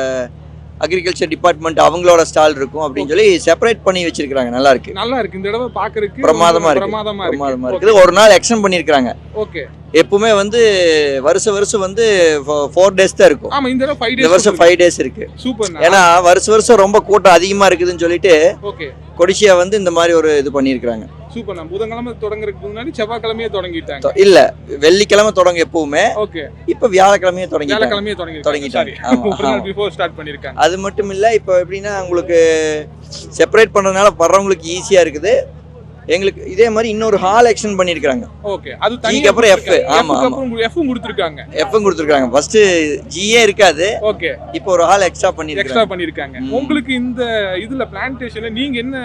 அக்ரிகல்ச்சர் டிபார்ட்மெண்ட் அவங்களோட ஸ்டால் இருக்கும் அப்படின்னு சொல்லி செப்பரேட் பண்ணி வச்சிருக்காங்க. நல்லா இருக்கு. இந்த தடவை பார்க்கிறதுக்கு பிரமாதமா இருக்குது. ஒரு நாள் எக்ஸ்டெண்ட் பண்ணிருக்காங்க. ஓகே. எப்பவுமே வந்து வருஷம் வந்து 4 டேஸ் தான் இருக்கும். ஆமா, இந்த தடவை 5 இந்த வருஷம் 5 டேஸ் இருக்கு. சூப்பர். ஏன்னா வருஷம் ரொம்ப கூட்டம் அதிகமா இருக்குதுன்னு சொல்லிட்டு ஓகே கொடிசியா வந்து இந்த மாதிரி ஒரு இது பண்ணிருக்காங்க. சூப்பர். நான் புதன்கிழமை தொடங்குறதுக்கு முன்னாடி செவ்வாய்க்கிழமையே தொடங்கிட்டாங்க. இல்ல, வெள்ளிக்கிழமை தொடங்க எப்பவுமே. ஓகே. இப்ப வியாழக்கிழமையே தொடங்கிட்டாங்க. அது மட்டும் இல்ல, இப்ப எப்படின்னா உங்களுக்கு செப்பரேட் பண்றதுனால வர்றவங்களுக்கு ஈஸியா இருக்குது. எங்களுக்கு இதே மாதிரி இன்னொரு ஹால் எக்ஸ்டெண்ட் பண்ணிருக்காங்க. ஓகே. அது தனியா அப்புறம் F. ஆமா, F கொடுத்திருக்காங்க. ஃபர்ஸ்ட் G இருக்காது. ஓகே. இப்போ ஒரு ஹால் எக்ஸ்ட்ரா பண்ணிருக்காங்க. உங்களுக்கு இந்த இதுல பிளான்டேஷன்ல நீங்க என்ன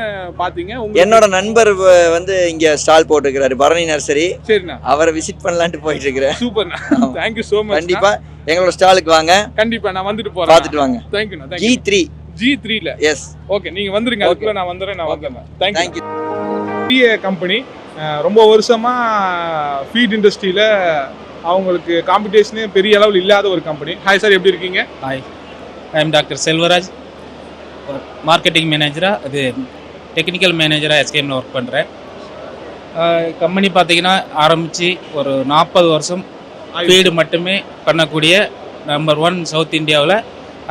பாத்தீங்க? என்னோட நண்பர் வந்து இங்க ஸ்டால் போட்டுக்கிறாரு, பரணி நர்சரி. சரிண்ணா. அவரை விசிட் பண்ணலாம்னு போயிட்டு இருக்கிறேன். சூப்பர்ண்ணா. Thank you so much. கண்டிப்பா எங்களோட ஸ்டாலுக்கு வாங்க. கண்டிப்பா நான் வந்துட்டு போறேன். பாத்துட்டு வாங்க. Thank you. G3ல. எஸ். ஓகே, நீங்க வந்துருங்க. அதுக்குள்ள நான் வந்துறேன். Thank you. பெரிய கம்பெனி, ரொம்ப வருஷமா ஃபீட் இண்டஸ்ட்ரியில அவங்களுக்கு காம்படிஷனே பெரிய அளவில் இல்லாத ஒரு கம்பெனி. ஹாய் சார், எப்படி இருக்கீங்க? Hi, I am doctor Selvaraj. Marketing மேனேஜராக, அது டெக்னிக்கல் மேனேஜராக எஸ்கேஎம்ல ஒர்க் பண்ணுறேன். கம்பெனி பார்த்தீங்கன்னா ஆரம்பித்து ஒரு 40 வருஷம் ஃபீடு மட்டுமே பண்ணக்கூடிய நம்பர் 1 சவுத் இந்தியாவில்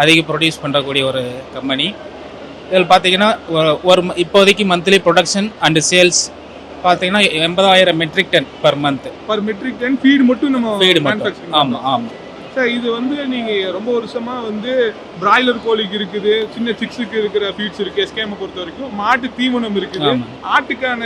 அதிக ப்ரொடியூஸ் பண்ணக்கூடிய ஒரு கம்பெனி. இதில் பார்த்தீங்கன்னா ஒரு இப்போதைக்கு மந்த்லி ப்ரொடக்ஷன் அண்ட் சேல்ஸ் பார்த்தீங்கன்னா 80,000 metric ton per month. Feed மட்டும் நம்ம ஃபீடு மட்டும். ஆமாம். சார், இது வந்து நீங்கள் ரொம்ப வருஷமாக வந்து பிராய்லர் கோழிக்கு இருக்குது, சின்ன சிக்ஸுக்கு இருக்கிற ஃபீட்ஸ் இருக்குது. எஸ்கேஎம் பொறுத்த வரைக்கும் மாட்டு தீவனம் இருக்குது, ஆட்டுக்கான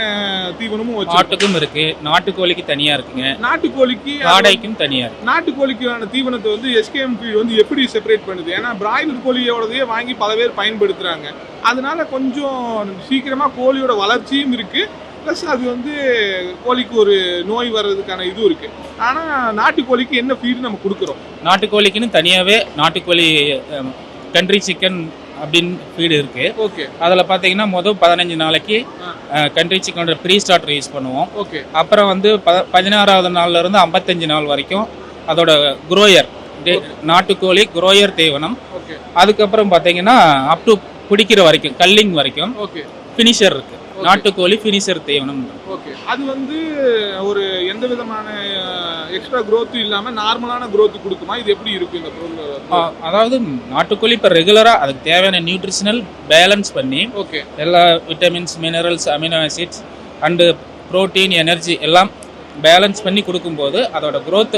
தீவனமும் ஆட்டுக்கும் இருக்குது, நாட்டுக்கோழிக்கு தனியாக இருக்குங்க, நாட்டுக்கோழிக்கு காடைக்கும் தனியாக இருக்குது. நாட்டுக்கோழிக்கான தீவனத்தை வந்து எஸ்கேஎம் ஃபீட் வந்து எப்படி செப்பரேட் பண்ணுது? ஏன்னா பிராய்லர் கோழியோடதையே வாங்கி பல பேர் பயன்படுத்துகிறாங்க. அதனால கொஞ்சம் சீக்கிரமாக கோழியோட வளர்ச்சியும் இருக்குது, ப்ளஸ் அது வந்து கோழிக்கு ஒரு நோய் வர்றதுக்கான இதுவும் இருக்குது. ஆனால் நாட்டுக்கோழிக்கு என்ன ஃபீடு நம்ம கொடுக்குறோம்? நாட்டுக்கோழிக்குன்னு தனியாகவே நாட்டுக்கோழி கண்ட்ரி சிக்கன் அப்படின்னு ஃபீடு இருக்குது. ஓகே. அதில் பார்த்தீங்கன்னா மொதல் 15 நாளைக்கு கண்ட்ரி சிக்கனோட ப்ரீ ஸ்டார்டர் யூஸ் பண்ணுவோம். ஓகே. அப்புறம் வந்து 16வது நாள்லேருந்து 55 நாள் வரைக்கும் அதோட குரோயர் நாட்டுக்கோழி குரோயர் தீவனம். ஓகே. அதுக்கப்புறம் பார்த்தீங்கன்னா அப் டு பிடிக்கிற வரைக்கும் கல்லிங் வரைக்கும் ஃபினிஷர் இருக்குது, நாட்டுக்கோழி ஃபினிஷர் தீவனம். ஓகே. அது வந்து ஒரு எந்த விதமான எக்ஸ்ட்ரா growth இல்லாம நார்மலான growth கொடுக்குமா? இது எப்படி இருக்கு இந்த பொருள்? அதாவது நாட்டுக்கோழி இப்போ ரெகுலரா அதுக்கு தேவையான நியூட்ரிஷனல் பேலன்ஸ் பண்ணி எல்லா vitamins, minerals, amino acids and protein, energy எல்லாம் பேலன்ஸ் பண்ணி கொடுக்கும்போது அதோட growth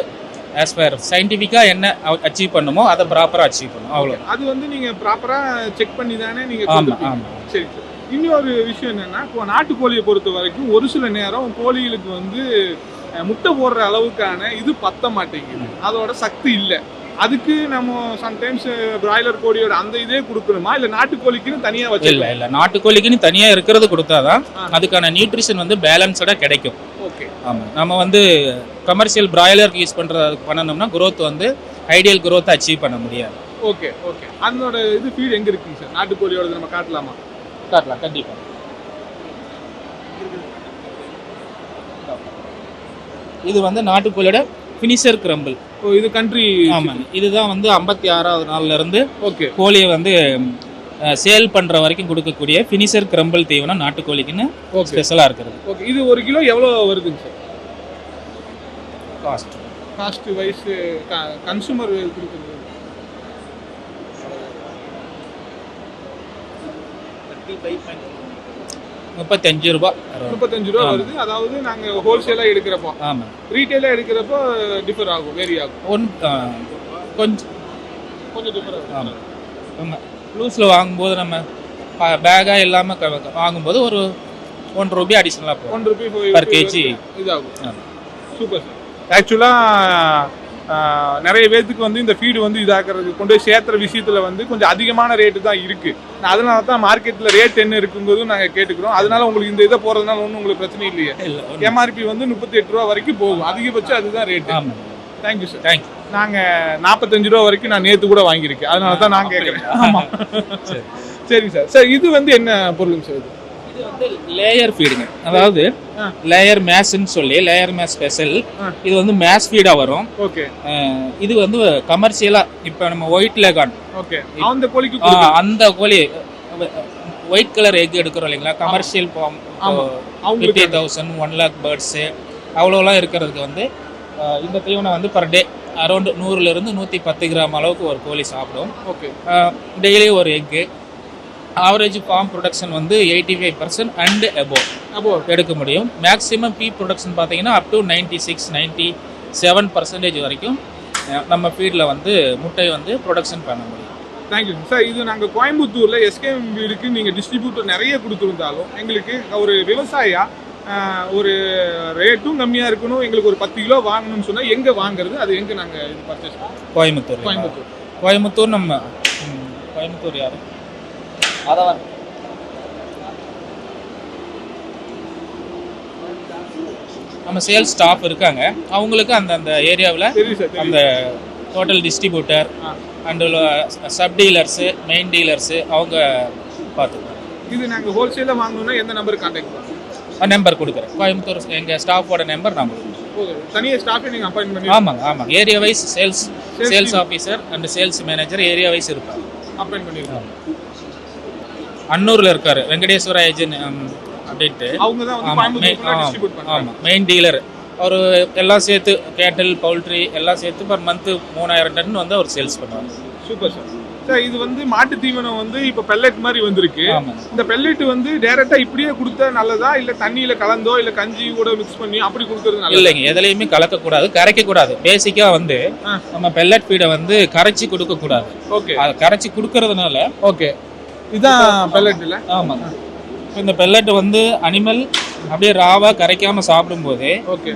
as per சயின்டிஃபிக்கா என்ன அச்சீவ் பண்ணுமோ அதை ப்ராப்பரா அச்சீவ் பண்ணும். அவ்வளோ. அது வந்து நீங்க ப்ராப்பரா செக் பண்ணி தானே நீங்க? ஆமா. சரி. இன்னொரு விஷயம் என்னன்னா, இப்போ நாட்டுக்கோழியை பொறுத்த வரைக்கும் ஒரு சில நேரம் கோழிகளுக்கு வந்து முட்டை போடுற அளவுக்கான இது பத்த மாட்டேங்குது, அதோட சக்தி இல்லை. அதுக்கு நம்ம சம்டைம்ஸ் பிராய்லர் கோழியோட அந்த இதே கொடுக்கணுமா, இல்லை நாட்டுக்கோழிக்குன்னு தனியாக வச்சு? இல்லை நாட்டுக்கோழிக்குன்னு தனியாக இருக்கிறது கொடுத்தாதான் அதுக்கான நியூட்ரிஷன் வந்து பேலன்ஸ்டாக கிடைக்கும். ஓகே. ஆமாம், நம்ம வந்து கமர்ஷியல் பிராய்லருக்கு யூஸ் பண்ணணும்னா growth வந்து ஐடியல் growth அச்சீவ் பண்ண முடியாது. Okay okay. அதனோட இது ஃபீட் எங்கே இருக்குங்க சார்? நாட்டுக்கோழியோட நம்ம காட்டலாமா? காட்டலாம் கண்டிப்பாக. இது வந்து நாட்டுக்கோழியோட ஃபினிஷர் கிரம்பிள். ஓ, இது கண்ட்ரி. ஆமாம், இதுதான் வந்து 56வது நாள்ல இருந்து ஓகே கோழியை வந்து சேல் பண்ற வரைக்கும் கொடுக்கக்கூடிய ஃபினிஷர் கிரம்பிள் தீவனம் நாட்டுக்கோழிக்குன்னு ஸ்பெஷலாக இருக்கிறது. ஓகே. இது ஒரு கிலோ எவ்வளோ வருதுங்க சார்? காஸ்ட் வைஸ் கன்சூமர் கொடுக்குறது 35 ரூபா. 35 ரூபா வருது. அதாவது நாங்கள் ஹோல்சேலாக எடுக்கிறப்போ. ஆமாம். ரீட்டெயிலாக எடுக்கிறப்போ டிஃபர் ஆகும், வேரி ஆகும். கொஞ்சம் டிஃபர் ஆகும். ஆமாம் ஆமாம். லூஸில் வாங்கும்போது நம்ம பேக்காக இல்லாமல் வாங்கும்போது ஒரு 1 ரூபாய் அடிஷ்னலாக போகும். 1 ரூபாய் பர் கேஜி இதாகும். Super sir. ஆக்சுவலாக நிறைய பேர்த்துக்கு வந்து இந்த ஃபீடு வந்து இதாகிறது கொண்டு போய் சேர்த்துற விஷயத்தில் வந்து கொஞ்சம் அதிகமான ரேட்டு தான் இருக்குது. அதனால தான் மார்க்கெட்டில் ரேட் என்ன இருக்குங்கிறதும் நாங்கள் கேட்டுக்கிறோம். அதனால உங்களுக்கு இந்த இதை போகிறதுனால ஒன்றும் உங்களுக்கு பிரச்சனை இல்லையே. எம்ஆர்பி வந்து 38 ரூபா வரைக்கும் போகும், அதிகபட்சம் அதுதான் ரேட்டு. Thank you sir. தேங்க்யூ. நாங்கள் 45 ரூபா வரைக்கும் நான் நேற்று கூட வாங்கியிருக்கேன், அதனால தான் நான் கேட்குறேன். ஆமாம் சரிங்க சார். சார் இது வந்து என்ன பொருளுங்க சார்? இது வந்து லேயர் ஃபீடுங்க. அதாவது லேயர் மேஸ்ன்னு சொல்லி லேயர் மேஸ் ஸ்பெஷல். இது வந்து மேஸ் ஃபீடா வரும். ஓகே. இது வந்து கமர்ஷியலா இப்ப நம்ம ஒயிட் லெகான். ஓகே. அந்த கோழிக்கு அந்த கோழி ஒயிட் கலர் எக் எடுக்கிறோம் இல்லைங்களா, கமர்ஷியல் ஃபார்ம் 50,000 1 lakh பேர்ட்ஸ் அவ்வளோலாம் இருக்கிறதுக்கு வந்து இந்த தீவனம் வந்து per day around 100 to 110 gram அளவுக்கு ஒரு கோழி சாப்பிடும். ஓகே. டெய்லி ஒரு எக்கு. ஆவரேஜ் ஃபார்ம் ப்ரொடக்ஷன் வந்து 85% அண்ட் அபோவ் எடுக்க முடியும். மேக்ஸிமம் பீ ப்ரொடக்ஷன் பார்த்தீங்கன்னா அப் டு 96-97% வரைக்கும் நம்ம ஃபீல்டில் வந்து முட்டை வந்து ப்ரொடக்ஷன் பண்ண முடியும். Thank you sir. இது நாங்கள் கோயம்புத்தூரில் எஸ்கேஎம் வீடுக்கு நீங்கள் டிஸ்ட்ரிபியூட்டர் நிறைய கொடுத்துருந்தாலும் எங்களுக்கு ஒரு விவசாயியா ஒரு ரேட்டும் கம்மியாக இருக்கணும், எங்களுக்கு ஒரு 10 கிலோ வாங்கணும்னு சொன்னால் எங்கே வாங்குறது, அது எங்கே நாங்கள் இது பர்ச்சேஸ் பண்ணுவோம்? கோயம்புத்தூர் நம்ம கோயம்புத்தூர் யாரும் அதான் நம்ம சேல்ஸ் ஸ்டாஃப் இருக்காங்க, அவங்களுக்கு அந்த ஏரியாவில் அந்த total distributor and sub dealers main dealers அவங்க பார்த்துக்குவாங்க. இது நாங்கள் ஹோல்சேலாக வாங்கணும்னா எந்த நம்பருக்கு கான்டாக்ட் பண்ணுவோம்? நம்பர் கொடுக்குறேன். கோயம்புத்தூர் எங்கள் ஸ்டாஃபோட நம்பர் நான் கொடுக்குறேன். தனியாக ஸ்டாஃபே நீங்கள் அப்பாயின்ட் பண்ணி? ஆமாங்க. Area wise sales officer and sales manager area wise இருப்பாங்க. அப்பாயின்ட் பண்ணியிருக்காங்க. அன்னூரில் இருக்காரு வெங்கடேஸ்வர ஏஜென்ட் அப்படின்ட்டு. ஆமாம், மெயின் டீலர் அவர். எல்லாம் சேர்த்து கேட்டல் பவுல்ட்ரி எல்லாம் சேர்த்து பர் மந்த் 3000 டன் வந்து அவர் சேல்ஸ் பண்ணுவாங்க. Super sir. சார் இது வந்து மாட்டு தீவனம் வந்து இப்போ பெல்லட் மாதிரி வந்திருக்கு. இந்த பெல்லட் வந்து டைரக்டா இப்படியே கொடுத்தா நல்லதா, இல்லை தண்ணியில் கலந்தோ இல்லை கஞ்சி கூட மிக்ஸ் பண்ணி அப்படி கொடுக்கறது நல்லது? இல்லைங்க, எதுலையுமே கலக்கக்கூடாது, கரைக்கக்கூடாது. பேசிக்காக வந்து நம்ம பெல்லட் ஃபீடை வந்து கரைச்சி கொடுக்கக்கூடாது. ஓகே. அதை கரைச்சி கொடுக்கறதுனால ஓகே இதுதான் பெல்லட் இல்லை? ஆமாங்க. இந்த பெல்லட் வந்து அனிமல் அப்படியே ராவா கரைக்காம சாப்பிடும்போது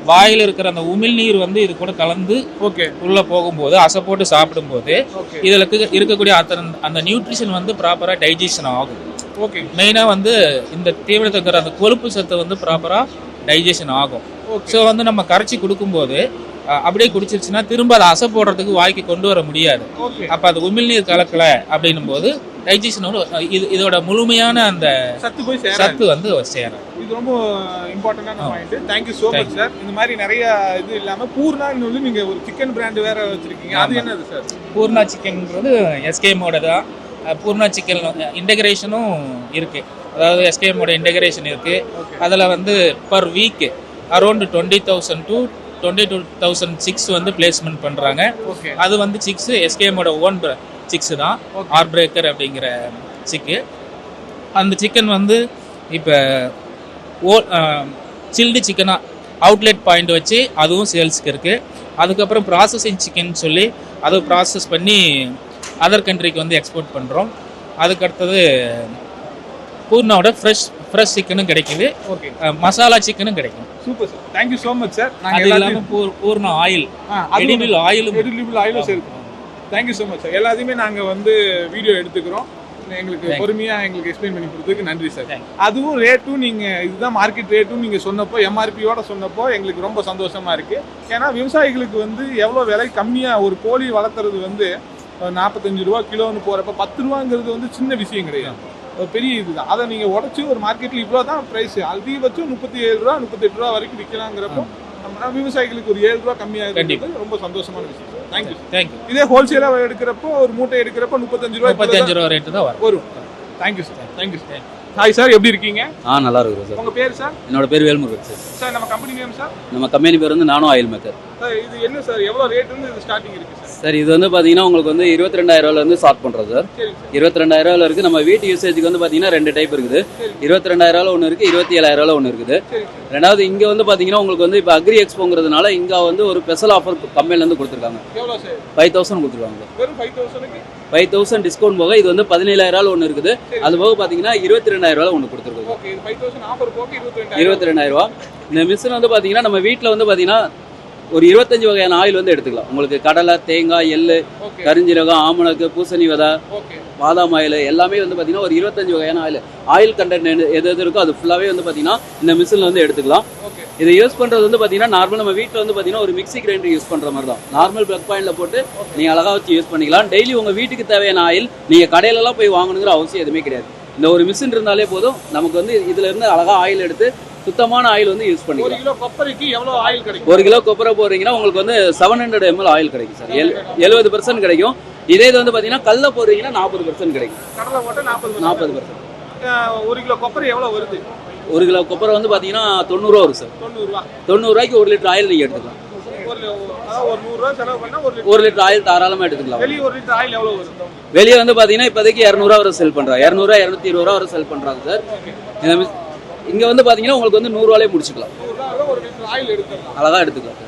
வாயில் இருக்கிற அந்த உமிழ்நீர் வந்து இது கூட கலந்து உள்ள போகும்போது அசை போட்டு சாப்பிடும்போது இதுல இருக்கக்கூடிய அந்த நியூட்ரிஷன் வந்து ப்ராப்பரா டைஜஷன் ஆகும். ஓகே. மெயினா வந்து இந்த தீவனத்துக்கு இருக்கிற அந்த கொழுப்பு சத்து வந்து ப்ராப்பரா டைஜஷன் ஆகும். ஸோ வந்து நம்ம கரைச்சி கொடுக்கும்போது அப்படியே குடிச்சிருச்சுன்னா திரும்ப அதை அசை போடுறதுக்கு வாய்க்கு கொண்டு வர முடியாது. அப்ப அது உமிழ்நீர் கலக்கல அப்படின்னும் போது டைஜஷனோட இதோட முழுமையான அந்த சத்து வந்து சேரும். இது ரொம்ப இம்பார்ட்டன்டான point. Thank you so much sir. இந்த மாதிரி நிறைய இது இல்லாமல் பூர்ணான்னு வந்து நீங்கள் ஒரு சிக்கன் பிராண்டு வேற வச்சிருக்கீங்க, அது என்னது சார்? பூர்ணா சிக்கன்ங்கிறது எஸ்கேஎம்மோட தான். பூர்ணா சிக்கன் இன்டகிரேஷனும் இருக்கு. அதாவது எஸ்கேஎம்மோட இன்டகிரேஷன் இருக்கு. அதில் வந்து பர் வீக் அரௌண்ட் 20,000 to 22,000 வந்து பிளேஸ்மெண்ட் பண்ணுறாங்க. அது வந்து சிக்ஸ் எஸ்கேஎம்மோட ஓன் சிக்ஸ் தான், ஆர் பிரேக்கர் அப்படிங்கிற சிக்கு. அந்த சிக்கன் வந்து இப்போ சில்டு சிக்கனாக அவுட்லெட் பாயிண்ட் வச்சு அதுவும் சேல்ஸுக்கு இருக்குது. அதுக்கப்புறம் ப்ராசஸிங் சிக்கன் சொல்லி அதை ப்ராசஸ் பண்ணி அதர் கண்ட்ரிக்கு வந்து எக்ஸ்போர்ட் பண்ணுறோம். அதுக்கடுத்தது பூர்ணாவோட ஃப்ரெஷ் சிக்கனும் கிடைக்குது, மசாலா சிக்கனும் கிடைக்கும். Super sir, thank you so much sir. அது இல்லாமல் பூர்ணா ஆயில், எடிபிள் ஆயிலும் இருக்கும். Thank you so much sir. எல்லாத்தையுமே நாங்கள் வந்து வீடியோ எடுத்துக்கிறோம். எங்களுக்கு பொறுமையாக எங்களுக்கு எக்ஸ்பிளைன் பண்ணி கொடுத்ததுக்கு நன்றி சார். அதுவும் ரேட்டும் நீங்கள் இதுதான் மார்க்கெட் ரேட்டும் நீங்கள் சொன்னப்போ, எம்ஆர்பியோட சொன்னப்போ எங்களுக்கு ரொம்ப சந்தோஷமாக இருக்குது. ஏன்னா விவசாயிகளுக்கு வந்து எவ்வளோ விலை கம்மியாக ஒரு கோழி வளர்த்துறது வந்து 45 ரூபா கிலோன்னு போகிறப்ப 10 ரூபாங்கிறது வந்து சின்ன விஷயம் கிடையாது, ஒரு பெரிய இதுதான். அதை நீங்கள் உடச்சி ஒரு மார்க்கெட்டில் இவ்வளோ தான் ப்ரைஸ், அதிகபட்சம் 37 ரூபா 38 ரூபா வரைக்கும் விற்கலாங்கிறப்போ விவசாயிகளுக்கு ஒரு 7 ரூபா கம்மியாக இருக்கிறது ரொம்ப சந்தோஷமான விஷயம். தேங்க்யூ. இதே ஹோல்சேலாக எடுக்கிறப்போ ஒரு மூட்டை எடுக்கிறப்போ 35 ரூபா ரேட்டு தான் வரும். Thank you sir. ஹாய் சார், எப்படி இருக்கீங்க? நல்லா இருக்கும் சார். உங்கள் பேர் சார்? என்னோட பேர் வேல்முருகன் சார். சார் நம்ம கம்பெனி நேம் சார்? நம்ம கம்பெனி பேர் வந்து நானோ ஆயில் மேக்கர். சார் இது என்ன சார், எவ்வளோ ரேட் வந்து இது ஸ்டார்டிங் இருக்குது சார்? சார் இது வந்து பார்த்தீங்கன்னா உங்களுக்கு வந்து 22,000 ஸ்டார்ட் பண்ணுறோம் சார். 22,000 இருக்குது. நம்ம வீட்டு யூசேஜுக்கு வந்து பார்த்தீங்கன்னா 2 டைப் இருக்குது. 22,000 ஒன்று இருக்குது, 27,000 ஒன்று இருக்குது. ரெண்டாவது இங்கே வந்து பார்த்தீங்கன்னா உங்களுக்கு வந்து இப்போ அக்ரி எக்ஸ்போங்கிறதுனால இங்கே வந்து ஒரு ஸ்பெஷல் ஆஃபர் கம்பெனிலேருந்து கொடுத்துருக்காங்க. 5,000 கொடுத்துருக்காங்க. 5,000 டிஸ்கவுண்ட் போக இது வந்து 17,000 ஒன்று இருக்குது. அது போக பார்த்தீங்கன்னா 22,000 ஒன்று கொடுத்துருக்கோம். 22,000. இந்த மிஷின் வந்து பார்த்தீங்கன்னா நம்ம வீட்டில் வந்து பார்த்தீங்கன்னா ஒரு 25 வகையான ஆயில் வந்து எடுத்துக்கலாம். உங்களுக்கு கடலை, தேங்காய், எள்ளு, கரிஞ்சீரகம், ஆமணக்கு, பூசணி விதை, பாதாம் ஆயில் எல்லாமே வந்து பார்த்தீங்கன்னா ஒரு 25 வகையான ஆயில் கண்டென்ட் எது இருக்கோ அது ஃபுல்லாகவே வந்து பார்த்தீங்கன்னா இந்த மிஷினில் வந்து எடுத்துக்கலாம். இதை யூஸ் பண்ணுறது வந்து பார்த்தீங்கன்னா நார்மல் நம்ம வீட்டில் வந்து பார்த்தீங்கன்னா ஒரு மிக்ஸி கிரைண்டர் யூஸ் பண்ணுற மாதிரி தான். நார்மல் ப்ளக் பாயிண்டில் போட்டு நீங்கள் அழகாக வச்சு யூஸ் பண்ணிக்கலாம். டெய்லி உங்கள் வீட்டுக்கு தேவையான ஆயில் நீங்கள் கடையிலலாம் போய் வாங்கணுங்கிற அவசியம் எதுவுமே கிடையாது. இந்த ஒரு மிஷின் இருந்தாலே போதும், நமக்கு வந்து இதுல இருந்து அழகாக ஆயில் எடுத்து சுத்தமான ஆயில் வந்து யூஸ் பண்ணிக்கலாம். 1 கிலோ கொப்பரைக்கு எவ்வளவு ஆயில் கிடைக்கும்? 1 கிலோ கொப்பரை போடுறீங்கன்னா உங்களுக்கு வந்து 700 ml ஆயில் கிடைக்கும் சார். 70% கிடைக்கும். இதே இது வந்து பார்த்தீங்கன்னா கல்ல போடுறீங்கன்னா 40% கிடைக்கும். கடலை போட்டு 40%. 1 கிலோ கொப்பரை எவ்வளவு வருது? 1 கிலோ கொப்பரை வந்து பார்த்தீங்கன்னா 90 ரூபா வரும் சார். 90 ரூபாய்க்கு 1 லிட்டர் ஆயில் நீங்கள் எடுத்துக்கலாம். ஒரு 100 ரூபா செலவு பண்ணா 1 லிட்டர் ஆயில் தாராளமாக எடுத்துக்கலாம். வெளியே 1 லிட்டர் ஆயில் எவ்வளவு வரும்? வெளியே வந்து பார்த்தீங்கன்னா இப்போதைக்கு 200 ரூபா வரை செல் பண்ணுறாங்க. 200 220 ரூபா வரை செல் பண்ணுறாங்க சார். இங்கே வந்து பார்த்தீங்கன்னா உங்களுக்கு வந்து 100 ரூபாயிலே முடிச்சுக்கலாம். அழகாக எடுத்துக்கலாம்.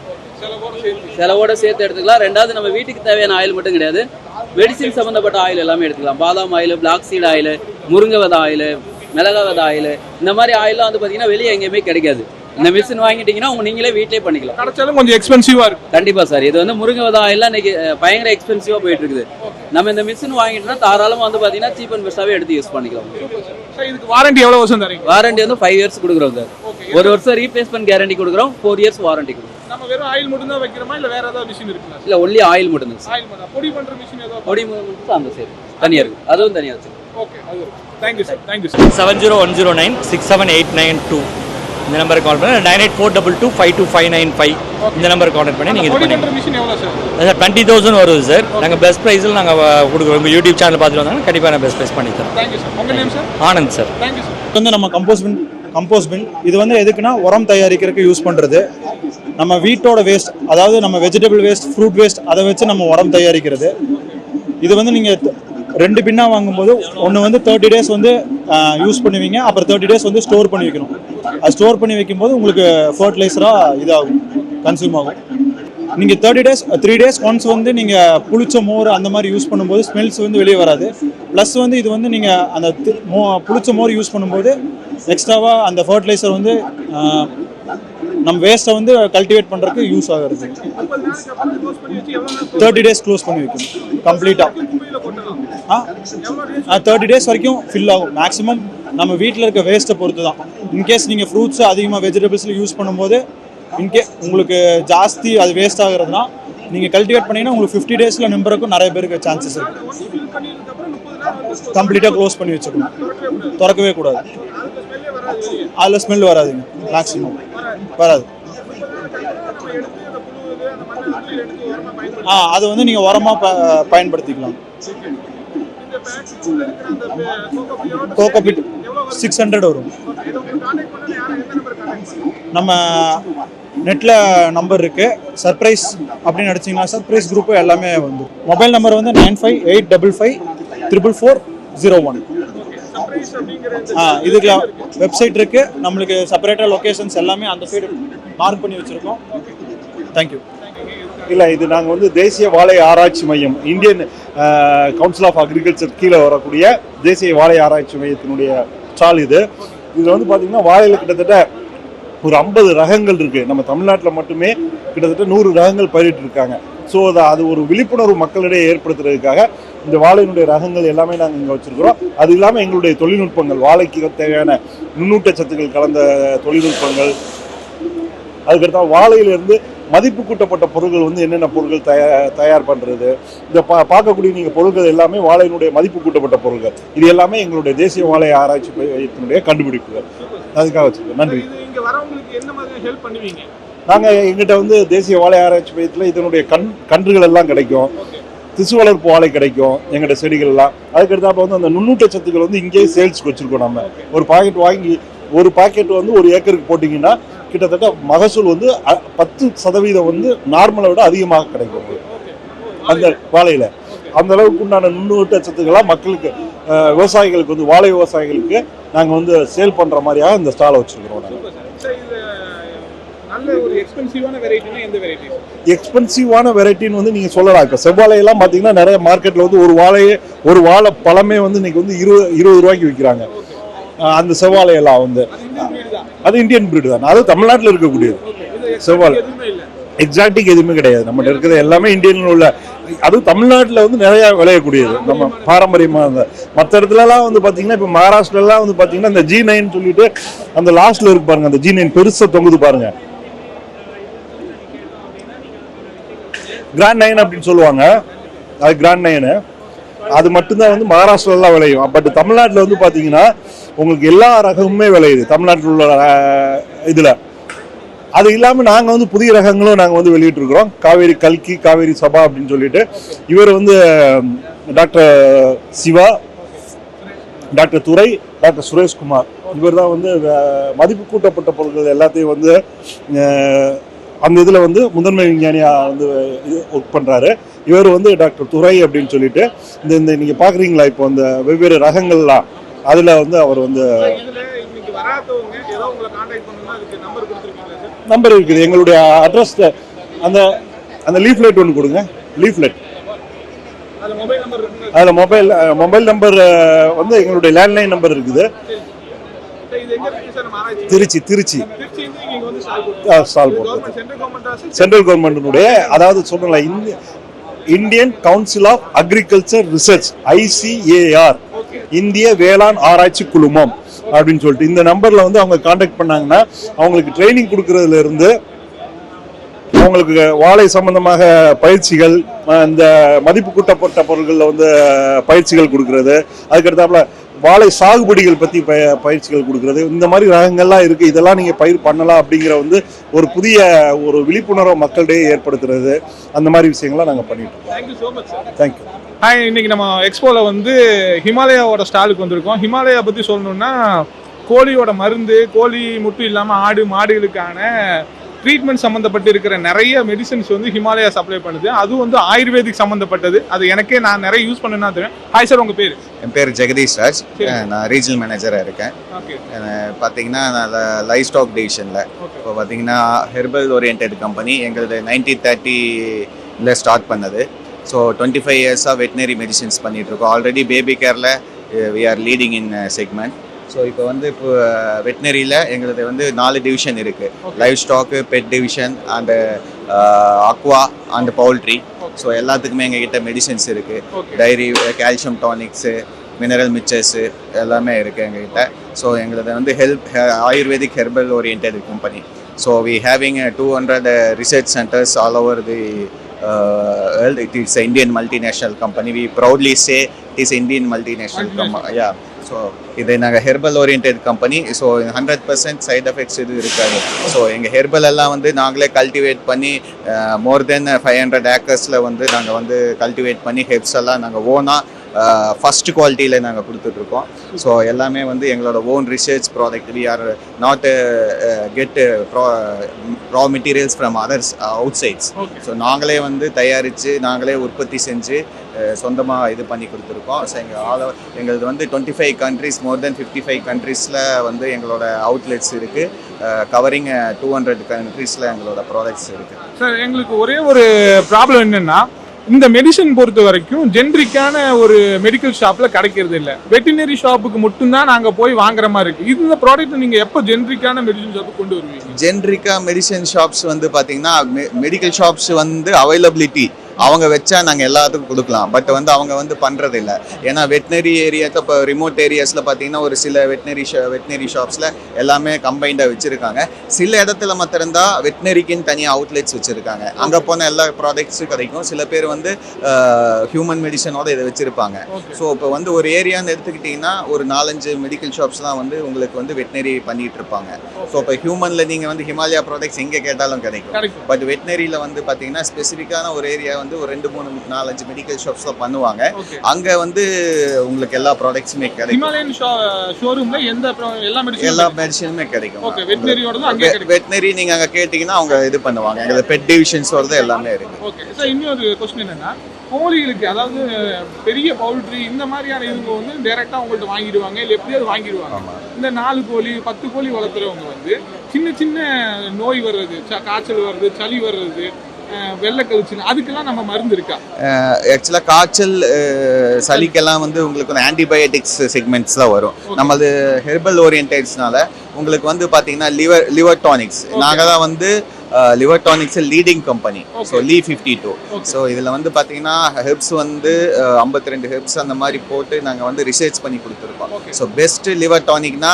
செலவோட சேர்த்து எடுத்துக்கலாம். ரெண்டாவது நம்ம வீட்டுக்கு தேவையான ஆயில் மட்டும் கிடையாது, மெடிசின் சம்மந்தப்பட்ட ஆயில் எல்லாமே எடுத்துக்கலாம். பாதாம் ஆயில், பிளாக் சீட் ஆயில், முருங்கை விதை ஆயில், மிளகா விதை ஆயில், இந்த மாதிரி ஆயிலாம் வந்து பார்த்தீங்கன்னா வெளியே எங்கேயுமே கிடைக்காது. இந்த மிஷின் வாங்கிட்டீங்கன்னா நீங்களே வீட்டிலே பண்ணிக்கலாம். கிடைச்சாலும் கொஞ்சம் எக்ஸ்பென்சிவா இருக்கும். கண்டிப்பா சார். இது வந்து முருங்கை விதை ஆயிலாம் இன்னைக்கு பயங்கர எக்ஸ்பென்சிவா போயிட்டு இருக்குது. நம்ம இந்த மிஷின் வாங்கிட்டோம்னா தாராளமா வந்து பாத்தீங்கன்னா சீப் அண்ட் பெஸ்டாவே எடுத்து யூஸ் பண்ணிக்கலாம். இதுக்கு வாரண்டி எவ்வளவு வருஷம் தரீங்க? வாரண்டி வந்து 5 இயர்ஸ் கொடுக்குறோம் சார். 1 வருஷம் ரீப்ளேஸ்மெண்ட் கேரண்டி கொடுக்குறோம். 4 இயர்ஸ் வாரண்டி கொடுக்குறோம். நம்ம வெறும் ஆயில் மட்டும் தான் வைக்கிறோமா இல்ல வேற ஏதாவது மிஷின் இருக்குங்களா? இல்ல ஒன்லி ஆயில் மட்டும் தான். ஆயில் மட்டும். பொடி பண்ற மிஷின் ஏதாவது? பொடி மட்டும் அந்த சைடு தனியா இருக்கு. அதுவும் தனியா இருக்கு. ஓகே, அது இருக்கு. Thank you sir. Thank you sir. 70109 67892 இந்த நம்பருக்கு கால் பண்ணி 9842252595 இந்த நம்பருக்கு கான்டாக்ட் பண்ணி நீங்கள் இது பண்ணுங்க. மிஷின் எவ்வளோ சார்? சார் 20,000 வருது சார். நாங்கள் பெஸ்ட் ப்ரைஸில் நாங்கள் கொடுக்குறோம். உங்கள் யூடியூப் சேனல் பார்த்துட்டு வந்தாங்கன்னா கண்டிப்பாக நான் பெஸ்ட் ப்ரைஸ் பண்ணி தரோம். Thank you sir. உங்கள் name sir? Anand sir. Thank you sir. இது வந்து நம்ம கம்போஸ்ட் பின் இது வந்து எதுக்குன்னா உரம் தயாரிக்கிறதுக்கு யூஸ் பண்ணுறது. நம்ம வீட்டோட வேஸ்ட், அதாவது நம்ம வெஜிடபிள் வேஸ்ட், ஃப்ரூட் வேஸ்ட், அதை வச்சு நம்ம உரம் தயாரிக்கிறது. இது வந்து நீங்கள் 2 பின்னா வாங்கும்போது ஒன்று வந்து 30 days வந்து யூஸ் பண்ணுவீங்க, அப்புறம் 30 days வந்து ஸ்டோர் பண்ணி வைக்கணும். அது ஸ்டோர் பண்ணி வைக்கும்போது உங்களுக்கு ஃபர்டிலைசராக இதாகும், கன்சியூம் ஆகும். நீங்கள் 3 days ஒன்ஸ் வந்து நீங்கள் புளிச்ச மோர் அந்த மாதிரி யூஸ் பண்ணும்போது ஸ்மெல்ஸ் வந்து வெளியே வராது. ப்ளஸ் வந்து இது வந்து நீங்கள் அந்த புளிச்ச மோர் யூஸ் பண்ணும்போது எக்ஸ்ட்ராவாக அந்த ஃபர்டிலைசர் வந்து நம்ம வேஸ்ட்டை வந்து கல்டிவேட் பண்ணுறதுக்கு யூஸ் ஆகிறது. 30 days க்ளோஸ் பண்ணி வைக்கணும் கம்ப்ளீட்டாக. 30 days வரைக்கும் ஃபில் ஆகும். மேக்ஸிமம் நம்ம வீட்டில் இருக்க வேஸ்ட்டை பொறுத்து தான். இன்கேஸ் நீங்கள் ஃப்ரூட்ஸ் அதிகமாக வெஜிடபிள்ஸில் யூஸ் பண்ணும்போது உங்களுக்கு ஜாஸ்தி அது வேஸ்ட் ஆகுறதுனா நீங்கள் கல்டிவேட் பண்ணிங்கன்னா உங்களுக்கு 50 days நம்புறதுக்கும் நிறைய பேருக்கு சான்சஸ் இருக்குது. கம்ப்ளீட்டாக க்ளோஸ் பண்ணி வச்சுக்கணும், திறக்கவே கூடாது. அதில் ஸ்மெல் வராதுங்க, மேக்ஸிமம் வராது. அது வந்து நீங்கள் உரமாக பயன்படுத்திக்கலாம். கோகோபிட் 600 வரும். நம்ம நெட்டில் நம்பர் இருக்குது, சர்ப்ரைஸ் அப்படின்னு அடிச்சிங்கன்னா சர்ப்ரைஸ் குரூப்பு எல்லாமே வந்து. மொபைல் நம்பர் வந்து 9585554401. இதுக்கு வெப்சைட் இருக்குது, நம்மளுக்கு செப்பரேட்டாக லொக்கேஷன்ஸ் எல்லாமே அந்த சைடு மார்க் பண்ணி வச்சுருக்கோம். தேங்க்யூ. இல்லை, இது நாங்கள் வந்து தேசிய வாழை ஆராய்ச்சி மையம், இந்தியன் கவுன்சில் ஆஃப் அக்ரிகல்ச்சர் கீழே வரக்கூடிய தேசிய வாழை ஆராய்ச்சி மையத்தினுடைய ஸ்டால் இது. இதில் வந்து பார்த்தீங்கன்னா வாழையில் கிட்டத்தட்ட ஒரு 50 ரகங்கள் இருக்குது. நம்ம தமிழ்நாட்டில் மட்டுமே கிட்டத்தட்ட 100 ரகங்கள் பயிரிட்டு இருக்காங்க. ஸோ அது ஒரு விழிப்புணர்வு மக்களிடையே ஏற்படுத்துறதுக்காக இந்த வாழையினுடைய ரகங்கள் எல்லாமே நாங்கள் இங்கே வச்சுருக்கிறோம். அது இல்லாமல் எங்களுடைய தொழில்நுட்பங்கள், வாழைக்கு தேவையான நுண்ணூட்டச்சத்துக்கள் கலந்த தொழில்நுட்பங்கள், அதுக்கடுத்தா வாழையிலிருந்து மதிப்பு கூட்டப்பட்ட பொருட்கள் வந்து என்னென்ன பொருட்கள் தயார் பண்ணுறது, இந்த பார்க்கக்கூடிய நீங்கள் பொருட்கள் எல்லாமே வாழையினுடைய மதிப்பு கூட்டப்பட்ட பொருட்கள். இது எல்லாமே எங்களுடைய தேசிய வாழை ஆராய்ச்சி மையத்தினுடைய கண்டுபிடிப்புகள். அதுக்காக வச்சுருக்கோம். நன்றி. நாங்கள் எங்கிட்ட வந்து தேசிய வாழை ஆராய்ச்சி மையத்தில் இதனுடைய கன்றுகள் எல்லாம் கிடைக்கும், திசு வளர்ப்பு வாழை கிடைக்கும் எங்கள்கிட்ட செடிகள் எல்லாம். அதுக்கடுத்தாப்ப வந்து அந்த நுண்ணூட்டச்சத்துக்கள் வந்து இங்கேயே சேல்ஸ்க்கு வச்சுருக்கோம். நம்ம ஒரு பாக்கெட் வாங்கி ஒரு பாக்கெட் வந்து ஒரு ஏக்கருக்கு போட்டிங்கன்னா கிட்டத்தட்ட மகசூல் வந்து 10% வந்து நார்மலை விட அதிகமாக கிடைக்கும் அந்த வாழையில். அந்த அளவுக்கு உண்டான நுண்ணூட்டச்சத்துக்களாக மக்களுக்கு, விவசாயிகளுக்கு வந்து வாழை விவசாயிகளுக்கு நாங்கள் வந்து சேல் பண்ணுற மாதிரியாக இந்த ஸ்டாலை வச்சுருக்கிறோம். எக்ஸ்பென்சிவான வெரைட்டின்னு வந்து நீங்கள் சொல்லலாம். இப்போ செவ்வாழையெல்லாம் பார்த்தீங்கன்னா நிறைய மார்க்கெட்டில் வந்து ஒரு வாழை பழமே வந்து இன்னைக்கு வந்து 20 ரூபாய்க்கு விற்கிறாங்க. அந்த செவ்வாழையெல்லாம் வந்து அது இந்தியன் பிரீடு தான். அது தமிழ்நாட்டில் இருக்கக்கூடியது செவ்வாழை. எக்ஸாக்டிக் எதுவுமே கிடையாது. நம்மகிட்ட இருக்கிறது எல்லாமே இந்தியன் உள்ள. அதுவும் தமிழ்நாட்டில் வந்து நிறைய விளையக்கூடியது. நம்ம பாரம்பரியமாக இருந்த மற்ற இடத்துலலாம் வந்து பார்த்தீங்கன்னா இப்போ மகாராஷ்டிரலாம் வந்து பார்த்தீங்கன்னா இந்த G9 சொல்லிட்டு அந்த லாஸ்ட்ல இருக்கு பாருங்க, அந்த G9 பெருசாக தொங்குது பாருங்க, கிராண்ட் 9 அப்படின்னு சொல்லுவாங்க. அது கிராண்ட் 9 அது மட்டும்தான் வந்து மகாராஷ்டிராலாம் விளையும். பட் தமிழ்நாட்டில் வந்து பார்த்தீங்கன்னா உங்களுக்கு எல்லா ரகமுமே விளையுது தமிழ்நாட்டில் உள்ள இதில். அது இல்லாமல் நாங்கள் வந்து புதிய ரகங்களும் நாங்கள் வந்து வெளியிட்டிருக்கிறோம். காவேரி கல்கி, காவேரி சபா அப்படின்னு சொல்லிட்டு. இவர் வந்து டாக்டர் சிவா, டாக்டர் துரை, டாக்டர் சுரேஷ்குமார், இவர் தான் வந்து மதிப்பு கூட்டப்பட்ட பொருட்கள் எல்லாத்தையும் வந்து அந்த இதில் வந்து முதன்மை விஞ்ஞானியாக வந்து ஒர்க் பண்ணுறாரு. இவர் வந்து டாக்டர் துரை அப்படின்னு சொல்லிட்டு இந்த நீங்கள் பார்க்குறீங்களா இப்போ அந்த வெவ்வேறு ரகங்கள்லாம் அதில் வந்து அவர் வந்து நம்பர் இருக்குது. எங்களுடைய அட்ரஸ் அந்த அந்த லீஃப்லெட் ஒன்று கொடுங்க. லீஃப்லெட் அதில் மொபைல் நம்பர் வந்து எங்களுடைய லேண்ட்லைன் நம்பர் இருக்குது. திருச்சி சென்ட்ரல் கவர்மெண்ட்டுடைய, அதாவது சொல்றேன், Indian council of agriculture research, ICAR, இந்திய வேளாண் ஆராய்ச்சி குழுமம் அப்படின்னு சொல்லிட்டு இந்த நம்பர்ல வந்து அவங்க கான்டாக்ட் பண்ணாங்கன்னா அவங்களுக்கு ட்ரைனிங் கொடுக்கறதுல இருந்து அவங்களுக்கு வாழை சம்பந்தமாக பயிற்சிகள், இந்த மதிப்பு கூட்டப்பட்ட பொருட்களில் வந்து பயிற்சிகள் கொடுக்கறது, அதுக்கடுத்தாப்புல வாழை சாகுபடிகள் பற்றி பயிற்சிகள் கொடுக்கறது, இந்த மாதிரி ரகங்கள்லாம் இருக்குது. இதெல்லாம் நீங்கள் பயிர் பண்ணலாம் அப்படிங்கிற வந்து ஒரு புதிய ஒரு விழிப்புணர்வை மக்களிடையே ஏற்படுத்துறது, அந்த மாதிரி விஷயங்கள்லாம் நாங்கள் பண்ணிட்டு இருக்கோம். தேங்க்யூ. ஹாய், இன்னைக்கு நம்ம எக்ஸ்போவில் வந்து ஹிமாலயாவோட ஸ்டாலுக்கு வந்திருக்கோம். ஹிமாலயா பற்றி சொல்லணும்னா கோழியோட மருந்து, கோழி மட்டும் இல்லாமல் ஆடு மாடுகளுக்கான ட்ரீட்மெண்ட் சம்மந்தப்பட்டு இருக்கிற நிறைய மெடிசன்ஸ் வந்து ஹிமாலயா சப்ளை பண்ணுது. அதுவும் வந்து ஆயுர்வேதிக் சம்மந்தப்பட்டது. அது எனக்கே நான் நிறைய யூஸ் பண்ணா தெரியும். ஹாய் சார், உங்கள் பேர்? என் பேர் ஜெகதீஷ் ராஜ். நான் ரீஜனல் மேனேஜராக இருக்கேன். பார்த்தீங்கன்னா நான் லைஃப் ஸ்டாக் டிவிஷனில். இப்போ பார்த்தீங்கன்னா ஹெர்பல் ஓரியன்ட் கம்பெனி எங்களது 1930 ஸ்டார்ட் பண்ணது. ஸோ 25 இயர்ஸாக வெட்டினரி மெடிசின்ஸ் பண்ணிகிட்ருக்கோம். ஆல்ரெடி பேபி கேரில் we are leading in segment. So இப்போ வந்து இப்போ வெட்டினரியில் எங்களது வந்து 4 டிவிஷன் இருக்குது. Life stock, pet division, and aqua and poultry. So எல்லாத்துக்குமே எங்ககிட்ட மெடிசின்ஸ் இருக்குது. Dairy, calcium tonics, mineral mixtures எல்லாமே இருக்குது எங்ககிட்ட. ஸோ எங்களது வந்து ayurvedic herbal orient company. So we having 200 research centres all over the world. It is an Indian multinational company. We proudly say it is Indian multinational company. Yeah. So இது நாங்கள் herbal orient company. So 100% side effects இது இருக்காது. So எங்கள் herbal எல்லாம் வந்து நாங்களே cultivate பண்ணி மோர் தென் 500 ஏக்கர்ஸில் வந்து நாங்கள் வந்து கல்டிவேட் பண்ணி ஹெர்ப்ஸ் எல்லாம் நாங்கள் ஓனாக ஃபஸ்ட் குவாலிட்டியில் நாங்கள் கொடுத்துட்ருக்கோம். ஸோ எல்லாமே வந்து எங்களோட own research product. We are not get raw materials from others outsides. So நாங்களே வந்து தயாரித்து நாங்களே உற்பத்தி செஞ்சு சொந்தமாக இது பண்ணி கொடுத்துருக்கோம். ஸோ எங்களது வந்து 25 கண்ட்ரிஸ், மோர் தென் 55 கண்ட்ரீஸில் வந்து எங்களோட அவுட்லெட்ஸ் இருக்குது. கவரிங் 200 கண்ட்ரீஸில் எங்களோட ப்ராடக்ட்ஸ் இருக்குது. சார், எங்களுக்கு ஒரே ஒரு ப்ராப்ளம் என்னென்னா, இந்த மெடிசன் பொறுத்த வரைக்கும் ஜென்ரிக்கான ஒரு மெடிக்கல் ஷாப்ல கிடைக்கிறது இல்லை. வெட்டினரி ஷாப்புக்கு மட்டும்தான் நாங்க போய் வாங்குற மாதிரி இருக்கு. இந்த ப்ராடக்ட் நீங்க எப்போ ஜென்ரிக்கான மெடிசன் ஷாப்புக்கு கொண்டு வருவீங்க? ஜென்ரிக்கா மெடிசன் ஷாப்ஸ் வந்து பாத்தீங்கன்னா மெடிக்கல் ஷாப்ஸ் வந்து அவைலபிலிட்டி அவங்க வச்சா நாங்கள் எல்லாத்துக்கும் கொடுக்கலாம். பட் வந்து அவங்க வந்து பண்ணுறது இல்லை. ஏன்னா வெட்டினரி ஏரியாக்கு இப்போ ரிமோட் ஏரியாஸில் பார்த்தீங்கன்னா ஒரு சில வெட்டினரி ஷாப்ஸில் எல்லாமே கம்பைண்டாக வச்சுருக்காங்க. சில இடத்துல மாத்திரம் தான் வெட்டினரிக்குன்னு தனியாக அவுட்லெட்ஸ் வச்சுருக்காங்க. அங்கே போன எல்லா ப்ராடக்ட்ஸும் கிடைக்கும். சில பேர் வந்து ஹியூமன் மெடிசனோட இதை வச்சுருப்பாங்க. ஸோ இப்போ வந்து ஒரு ஏரியான்னு எடுத்துக்கிட்டிங்கன்னா ஒரு 4-5 மெடிக்கல் ஷாப்ஸ் தான் வந்து உங்களுக்கு வந்து வெட்டினரி பண்ணிகிட்டு இருப்பாங்க. ஸோ இப்போ ஹியூமனில் நீங்கள் வந்து ஹிமாலயா ப்ராடக்ட்ஸ் எங்கே கேட்டாலும் கிடைக்கும். பட் வெட்டினரியில் வந்து பார்த்தீங்கன்னா ஸ்பெசிஃபிக்கான ஒரு ஏரியா வந்து ஒரு 2-3-4-5 மெடிக்கல் ஷாப்ஸ் தான் பண்ணுவாங்க. அங்க வந்து உங்களுக்கு எல்லா ப்ராடக்ட்ஸுமே கிடைக்கும். ஹிமாலயன் ஷோரூம்ல எல்லா மெடிசனுமே கிடைக்கும். ஓகே, வெட்டனரியோடது அங்க கிடைக்கும். வெட்டனரி நீங்க அங்க கேட்டிங்கன்னா அவங்க இது பண்ணுவாங்க. அங்க பெட் டிவிஷன்ஸ் வரது எல்லாமே இருக்கு. ஓகே சார், இன்னொரு क्वेश्चन என்னன்னா, கோழிகளுக்கு அதாவது பெரிய பவுல்ட்ரி இந்த மாதிரியான இதுங்க வந்து டைரக்டா உங்கள்ட்ட வாங்கிடுவாங்க, இல்ல எப்படியாவது வாங்கிடுவாங்க. இந்த 4 கோழி 10 கோழி வளர்த்துறவங்க வந்து சின்ன சின்ன நோய் வர்றது, காய்ச்சல் வர்றது, சளி வர்றது, வெள்ளை கழிச்சு, அதுக்கெல்லாம் நம்ம மருந்து இருக்கா? ஆக்சுவலாக காய்ச்சல் சளிக்கெல்லாம் வந்து உங்களுக்கு வந்து ஆன்டிபயோட்டிக்ஸ் செக்மெண்ட்ஸ் தான் வரும். நம்மளது ஹெர்பல் ஓரியன்டேட்ஸ்னால உங்களுக்கு வந்து பார்த்தீங்கன்னா லிவர் டானிக்ஸ் நாங்கள் தான் வந்து liver tonics leading company. So Li52. So இதில் வந்து பார்த்தீங்கன்னா ஹெர்ப்ஸ் வந்து 52 ஹெர்ப்ஸ் அந்த மாதிரி போட்டு நாங்கள் வந்து ரிசர்ச் பண்ணி கொடுத்துருக்கோம். ஸோ பெஸ்ட் லிவர் டானிக்னா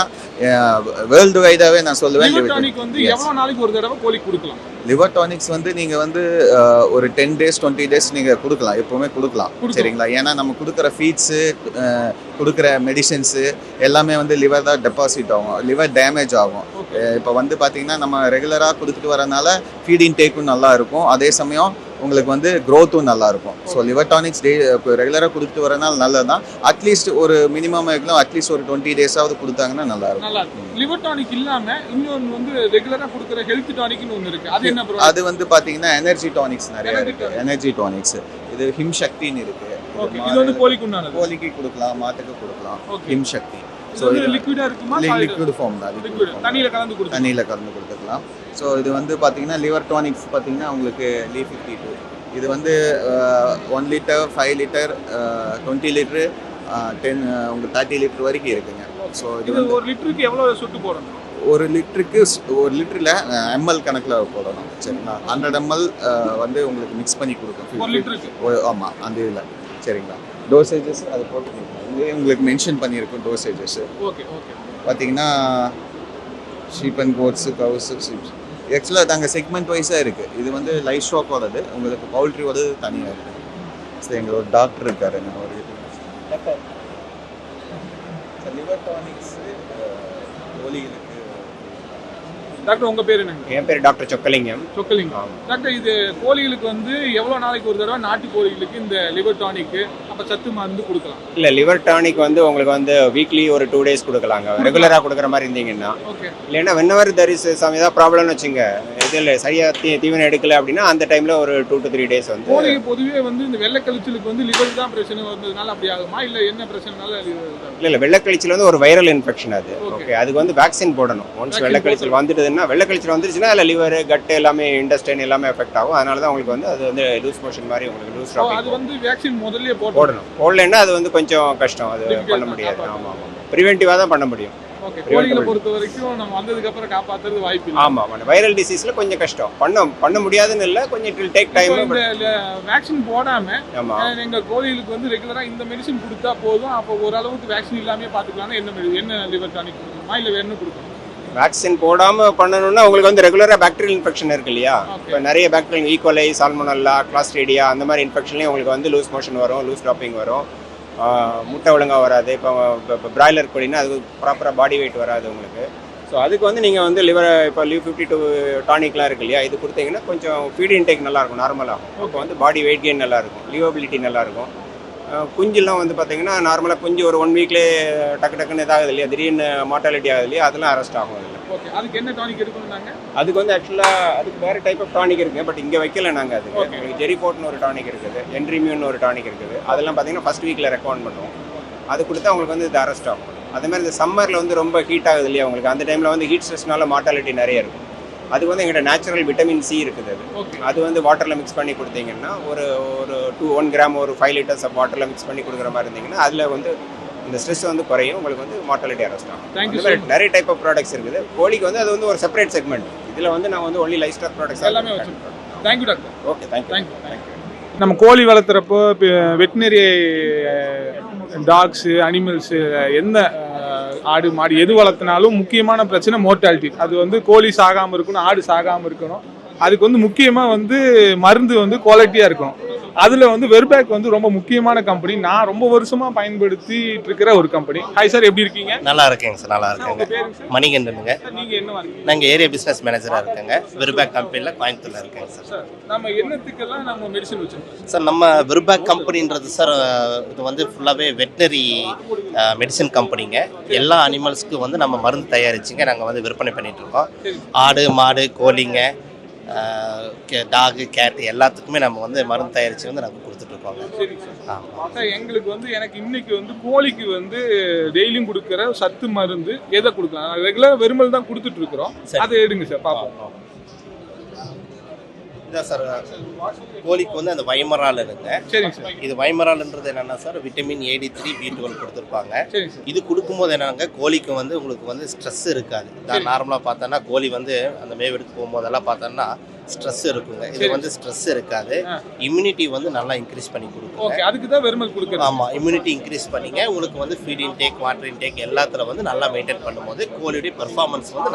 வேர்ல்டு வைடாகவே நான் சொல்லுவேன். லிவர் டானிக் வந்து எவ்வளோ நாளைக்கு ஒரு தடவை கோழி கொடுக்கலாம்? லிவர் டானிக்ஸ் வந்து நீங்கள் வந்து ஒரு 10 days 20 days நீங்கள் கொடுக்கலாம், எப்போவுமே கொடுக்கலாம். சரிங்களா? ஏன்னா நம்ம கொடுக்குற ஃபீட்ஸு கொடுக்குற மெடிசன்ஸு எல்லாமே வந்து லிவர் தான் டெபாசிட் ஆகும், லிவர் டேமேஜ் ஆகும். இப்போ வந்து பார்த்தீங்கன்னா நம்ம ரெகுலராக கொடுத்துட்டு வரனால ஃபீட் இன்டேக்கும் நல்லா இருக்கும், அதே சமயம் உங்களுக்கு வந்து க்ரோத்தும் நல்லா இருக்கும். ஸோ லிவர் டானிக்ஸ் ரெகுலராக கொடுத்துட்டு வரனால நல்லது தான். அட்லீஸ்ட் ஒரு மினிமம் அட்லீஸ்ட் ஒரு 20 days-ஆவது கொடுத்தாங்கன்னா நல்லா இருக்கும். லிவர் டானிக் இல்லாம இன்னொன்று வந்து ரெகுலராக கொடுக்குற ஹெல்த் டானிக்னு ஒன்று இருக்கு. அது என்ன? அது வந்து பார்த்தீங்கன்னா எனர்ஜி டானிக்ஸ் நிறைய இருக்கு. எனர்ஜி டானிக்ஸ் இது ஹிம் சக்தின்னு இருக்கு. இது வந்து கோழிக்கு கொடுக்கலாம், மாட்டுக்கு கொடுக்கலாம். ஹிம் சக்தி. ஸோ லிக்விடா இருக்குமா? லிக்விட் ஃபார்ம் தான். தண்ணியில் கலந்து கொடுத்துக்கலாம். ஸோ இது வந்து பார்த்தீங்கன்னா லிவர் டானிக்ஸ் பார்த்தீங்கன்னா உங்களுக்கு Li52. இது வந்து 1 liter, 5 liter, 20 liter, 10 உங்களுக்கு 30 liter வரைக்கும் இருக்குங்க. ஸோ இது வந்து ஒரு லிட்டருக்கு எவ்வளோ சொட்டு போடணும்? ஒரு லிட்டரில் ml கணக்கில் போடணும். சரிங்களா? 100 ml வந்து உங்களுக்கு மிக்ஸ் பண்ணி கொடுக்கும். ஆமாம், அந்த இதில். சரிங்களா? டோசேஜஸ் அது போட்டு உங்களுக்கு மென்ஷன் பண்ணியிருக்கும் டோசேஜஸ். Okay okay. பார்த்தீங்கன்னா sheep and coats, gauss, ships ஆக்சுவலாக நாங்கள் செக்மெண்ட் வைஸாக இருக்குது. இது வந்து லைஃப் ஸ்டாக் வரது, உங்களுக்கு பவுல்ட்ரி வரது தனியாக இருக்குது. ஸோ எங்களோட டாக்டர் இருக்காரு, நான் ஒரு லிவர் டானிக்ஸு கோழிகளுக்கு. டாக்டர் உங்க பேர் என்னங்க? என் பேர் டாக்டர் சொக்கலிங்கம். டாக்டர், இது கோழிகளுக்கு வந்து எவ்வளவு நாளைக்கு ஒரு தடவை நாட்டு கோழிகளுக்கு இந்த லிவர் டானிக் அப்ப சத்து மருந்து கொடுக்கலாம்? இல்ல, லிவர் டானிக் வந்து உங்களுக்கு வந்து வீக்லி ஒரு 2 days கொடுக்கலாங்க, ரெகுலரா கொடுக்குற மாதிரி இருந்தீங்கன்னா. இல்லைன்னா வென்னவர் தெர் இஸ் சம் ஏதாவது ப்ராப்ளம்னு வச்சுங்க, இதில் சரியா தீவனம் எடுக்கல அப்படின்னா அந்த டைம்ல ஒரு 2 to 3 days வந்து கோழிக்கு பொதுவே வந்து இந்த வெள்ளை கழிச்சலுக்கு வந்து லிவர் தான் பிரச்சனை வந்ததுனால அப்படி ஆகுமா, இல்ல என்ன பிரச்சனைனால? இல்ல, வெள்ளை கழிச்சல் வந்து ஒரு வைரல் இன்ஃபெக்ஷன் அது. ஓகே, அதுக்கு வந்து வேக்சின் போடணும். ஒன்ஸ் வெள்ளை கழிச்சல் வந்துட்டு வெள்ளை கழிச்சல் வந்துருச்சுன்னா அதில் லிவர், கட் எல்லாமே, இன்டெஸ்டைன் எல்லாமே எஃபெக்ட் ஆகும். அதனால தான் உங்களுக்கு வந்து அது வந்து லூஸ் மோஷன் மாதிரி உங்களுக்கு லூஸ் டாபிக். அது வந்து வேக்சின் முதல்லயே போடணும். போடலைன்னா அது வந்து கொஞ்சம் கஷ்டம், அது பண்ண முடியாது. ஆமாம் ஆமாம், ப்ரிவென்டிவாக தான் பண்ண முடியும். ஓகே, கோழிகளை பொறுத்த வரைக்கும் நம்ம வந்ததுக்கு அப்புறம் காப்பாத்துறது வாய்ப்பு இல்லை. ஆமாம், வைரல் டிசீஸ்ல கொஞ்சம் கஷ்டம், பண்ண முடியாதுன்னு இல்லை, கொஞ்சம் இட் வில் டேக் டைம். இந்த வேக்சின் போடாம எங்க கோழிகளுக்கு வந்து ரெகுலரா இந்த மெடிசன் கொடுத்தா போதும், அப்போ ஓரளவுக்கு வேக்சின் இல்லாமே பாத்துக்கலாம். என்ன லிவர் டானிக் கொடுக்கணுமா, இல்ல வேற என்ன கொடுக்கணும்? வேக்சின் போடாமல் பண்ணணும்னா உங்களுக்கு வந்து ரெகுலராக பாக்டீரியல் இன்ஃபெக்ஷன் இருக்கு இல்லையா? இப்போ நிறைய பாக்டீரியல் ஈகோலை, சால்மோனல்லா, கிளாஸ்ட்ரீடியா அந்த மாதிரி இன்ஃபெக்ஷன்லேயும் உங்களுக்கு வந்து லூஸ் மோஷன் வரும், லூஸ் டாப்பிங் வரும், முட்டை ஒழுங்காக வராது. இப்போ பிராய்லர் கோழின்னா அது ப்ராப்பராக பாடி வெயிட் வராது உங்களுக்கு. ஸோ அதுக்கு வந்து நீங்கள் வந்து இப்போ Li52 டானிக்லாம் இருக்கு இல்லையா, இது கொடுத்தீங்கன்னா கொஞ்சம் ஃபீட் இன்டேக் நல்லாயிருக்கும், நார்மலாகும். அப்போ வந்து பாடி வெயிட் கெயின் நல்லாயிருக்கும், லிவபிலிட்டி நல்லாயிருக்கும். குஞ்செல்லாம் வந்து பார்த்தீங்கன்னா நார்மலாக குஞ்சு ஒரு 1 weekலேயே டக்குன்னு இதாகுது இல்லையா, திடீர்னு மார்ட்டாலிட்டி ஆகுது இல்லையா, அதெல்லாம் அரெஸ்ட் ஆகும். அதில் ஓகே, அதுக்கு என்ன டானிக் எடுக்கணும்னாங்க? அதுக்கு வந்து ஆக்சுவலாக அதுக்கு வேறு டைப் ஆஃப் டானிக் இருக்குது, பட் இங்கே வைக்கல நாங்கள். அதுக்கு எங்களுக்கு ஜெரிஃபோர்ட்னு ஒரு டானிக் இருக்குது, என்ட்ரிமியூன்னு ஒரு டானிக் இருக்குது. அதெல்லாம் பார்த்தீங்கன்னா ஃபர்ஸ்ட் வீக்கில் ரெக்கமெண்ட் பண்ணுவோம். அது கொடுத்தா உங்களுக்கு வந்து இது அரெஸ்ட் ஆகும். அதே மாதிரி இந்த சம்மரில் வந்து ரொம்ப ஹீட் ஆகுது இல்லையா உங்களுக்கு, அந்த டைமில் வந்து ஹீட் ஸ்ட்ரெஸ்னால மார்ட்டாலிட்டி நிறைய இருக்கும். அதுக்கு வந்து எங்கிட்ட நேச்சுரல் விட்டமின் சி இருக்குது. அது வந்து வாட்டரில் மிக்ஸ் பண்ணி கொடுத்தீங்கன்னா ஒரு 1 கிராம் ஒரு 5 liters ஆஃப் வாட்டரில் மிக்ஸ் பண்ணி கொடுக்குற மாதிரி இருந்தீங்கன்னா அதில் வந்து இந்த ஸ்ட்ரெஸ் வந்து குறையும், உங்களுக்கு வந்து மார்டாலிட்டி அரெஸ்ட் ஆகும். நிறைய டைப் ஆஃப் ப்ராடக்ட்ஸ் இருக்குது. கோழிக்கு வந்து அது வந்து ஒரு செப்பரேட் செக்மெண்ட். இதில் வந்து நான் வந்து ஒன்லி லைஃப் ஸ்டாக் ப்ராடக்ட்ஸ் எல்லாமே வச்சுருக்கேன். Thank you doctor. Okay, thank you. நம்ம கோழி வளர்த்துறப்போ வெட்டினரி டாக்ஸு அனிமல்ஸு எந்த ஆடு மாடு எது வளர்த்தினாலும் முக்கியமான பிரச்சனை மோர்டாலிட்டி. அது வந்து கோழி சாகாமல் இருக்கணும், ஆடு சாகாமல் இருக்கணும். அதுக்கு வந்து முக்கியமாக வந்து மருந்து வந்து குவாலிட்டியாக இருக்கணும். அதில் வந்து வெர்பேக் வந்து ரொம்ப முக்கியமான கம்பெனி. நான் ரொம்ப வருஷமாக பயன்படுத்திட்டு இருக்கிற ஒரு கம்பெனி. ஹாய் சார், எப்படி இருக்கீங்க? நல்லா இருக்கேங்க சார், நல்லா இருக்கேங்க. மணிகண்டனுங்க. நீங்கள் என்ன நாங்கள் ஏரியா பிஸ்னஸ் மேனேஜராக இருக்கேங்க. வெர்பேக் கம்பெனியில் கோயம்புத்தூரில் இருக்கேங்க சார். நம்ம என்னத்துக்கெல்லாம் நம்ம மெடிசன் வச்சுருக்கோம் சார்? நம்ம வெர்பேக் கம்பெனின்றது சார் இது வந்து ஃபுல்லாகவே வெட்டினரி மெடிசன் கம்பெனிங்க. எல்லா அனிமல்ஸ்க்கு வந்து நம்ம மருந்து தயாரிச்சுங்க நாங்கள் வந்து விற்பனை பண்ணிகிட்ருக்கோம். ஆடு மாடு கோழிங்க டாகு கேட் எல்லாத்துக்குமே நம்ம வந்து மருந்து தயாரித்து வந்து நாங்கள் கொடுத்துட்ருக்கோங்க. சார் எங்களுக்கு வந்து எனக்கு இன்னைக்கு வந்து கோழிக்கு வந்து டெய்லியும் கொடுக்குற சத்து மருந்து எதை கொடுக்கலாம்? ரெகுலராக வெறுமல் தான் கொடுத்துட்டு இருக்கிறோம். அதை எடுங்க சார் பார்ப்போம். இதான் சார் கோழிக்கு வந்து அந்த வைமரால் இருங்க. சரிங்க சார். இது வைமரால்ன்றது என்னன்னா சார் விட்டமின் AD3 B12 கொடுத்துருப்பாங்க. இது கொடுக்கும்போது என்னங்க கோழிக்கு வந்து உங்களுக்கு வந்து ஸ்ட்ரெஸ் இருக்காது. நார்மலாக பார்த்தோன்னா கோழி வந்து அந்த மேவெடுத்து போகும்போதெல்லாம் பார்த்தோன்னா ஸ்ட்ரெஸ் இருக்குங்க. இது வந்து ஸ்ட்ரெஸ் இருக்காது. இம்யூனிட்டி வந்து நல்லா இன்க்ரீஸ் பண்ணி கொடுக்கும். அதுக்கு தான் வெறுமல் கொடுக்குறோம். ஆமாம், இம்யூனிட்டி இன்க்ரீஸ் பண்ணிங்க உங்களுக்கு வந்து ஃபீட் இன்டேக் வாட்டர் இன்டேக் எல்லாத்துல வந்து நல்லா மெயின்டைன் பண்ணும்போது கோழியுடைய பெர்ஃபார்மன்ஸ் வந்து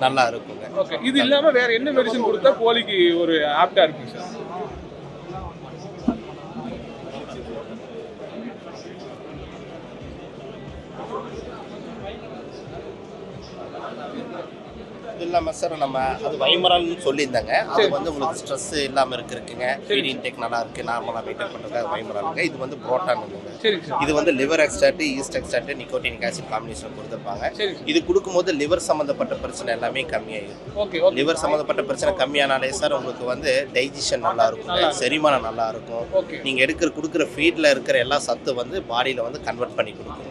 நல்லா இருக்குங்க. ஓகே, இது இல்லாமல் வேற என்ன மெடிசன் கொடுத்தா கோழிக்கு ஒரு ஆப்டா இருக்குங்க சார்? இல்லாமல் சார் நம்ம அது வைமரால்னு சொல்லியிருந்தாங்க. அது வந்து உங்களுக்கு ஸ்ட்ரெஸ் இல்லாமல் இருக்குங்க. ஃபீட் இன்டேக் நல்லா இருக்குது, நார்மலாக மெயின்டைன் பண்ணுறது அது வைமராலுங்க. இது வந்து புரோட்டான். இது வந்து liver extract yeast extract nicotinic acid combination கொடுத்துருப்பாங்க. இது கொடுக்கும்போது லிவர் சம்மந்தப்பட்ட பிரச்சனை எல்லாமே கம்மியாயிடும். லிவர் சம்மந்தப்பட்ட பிரச்சனை கம்மியானாலே சார் உங்களுக்கு வந்து டைஜஷன் நல்லா இருக்கும், செரிமானம் நல்லா இருக்கும். நீங்கள் கொடுக்குற ஃபீட்டில் இருக்கிற எல்லா சத்து வந்து பாடியில் வந்து கன்வெர்ட் பண்ணி கொடுக்குங்க.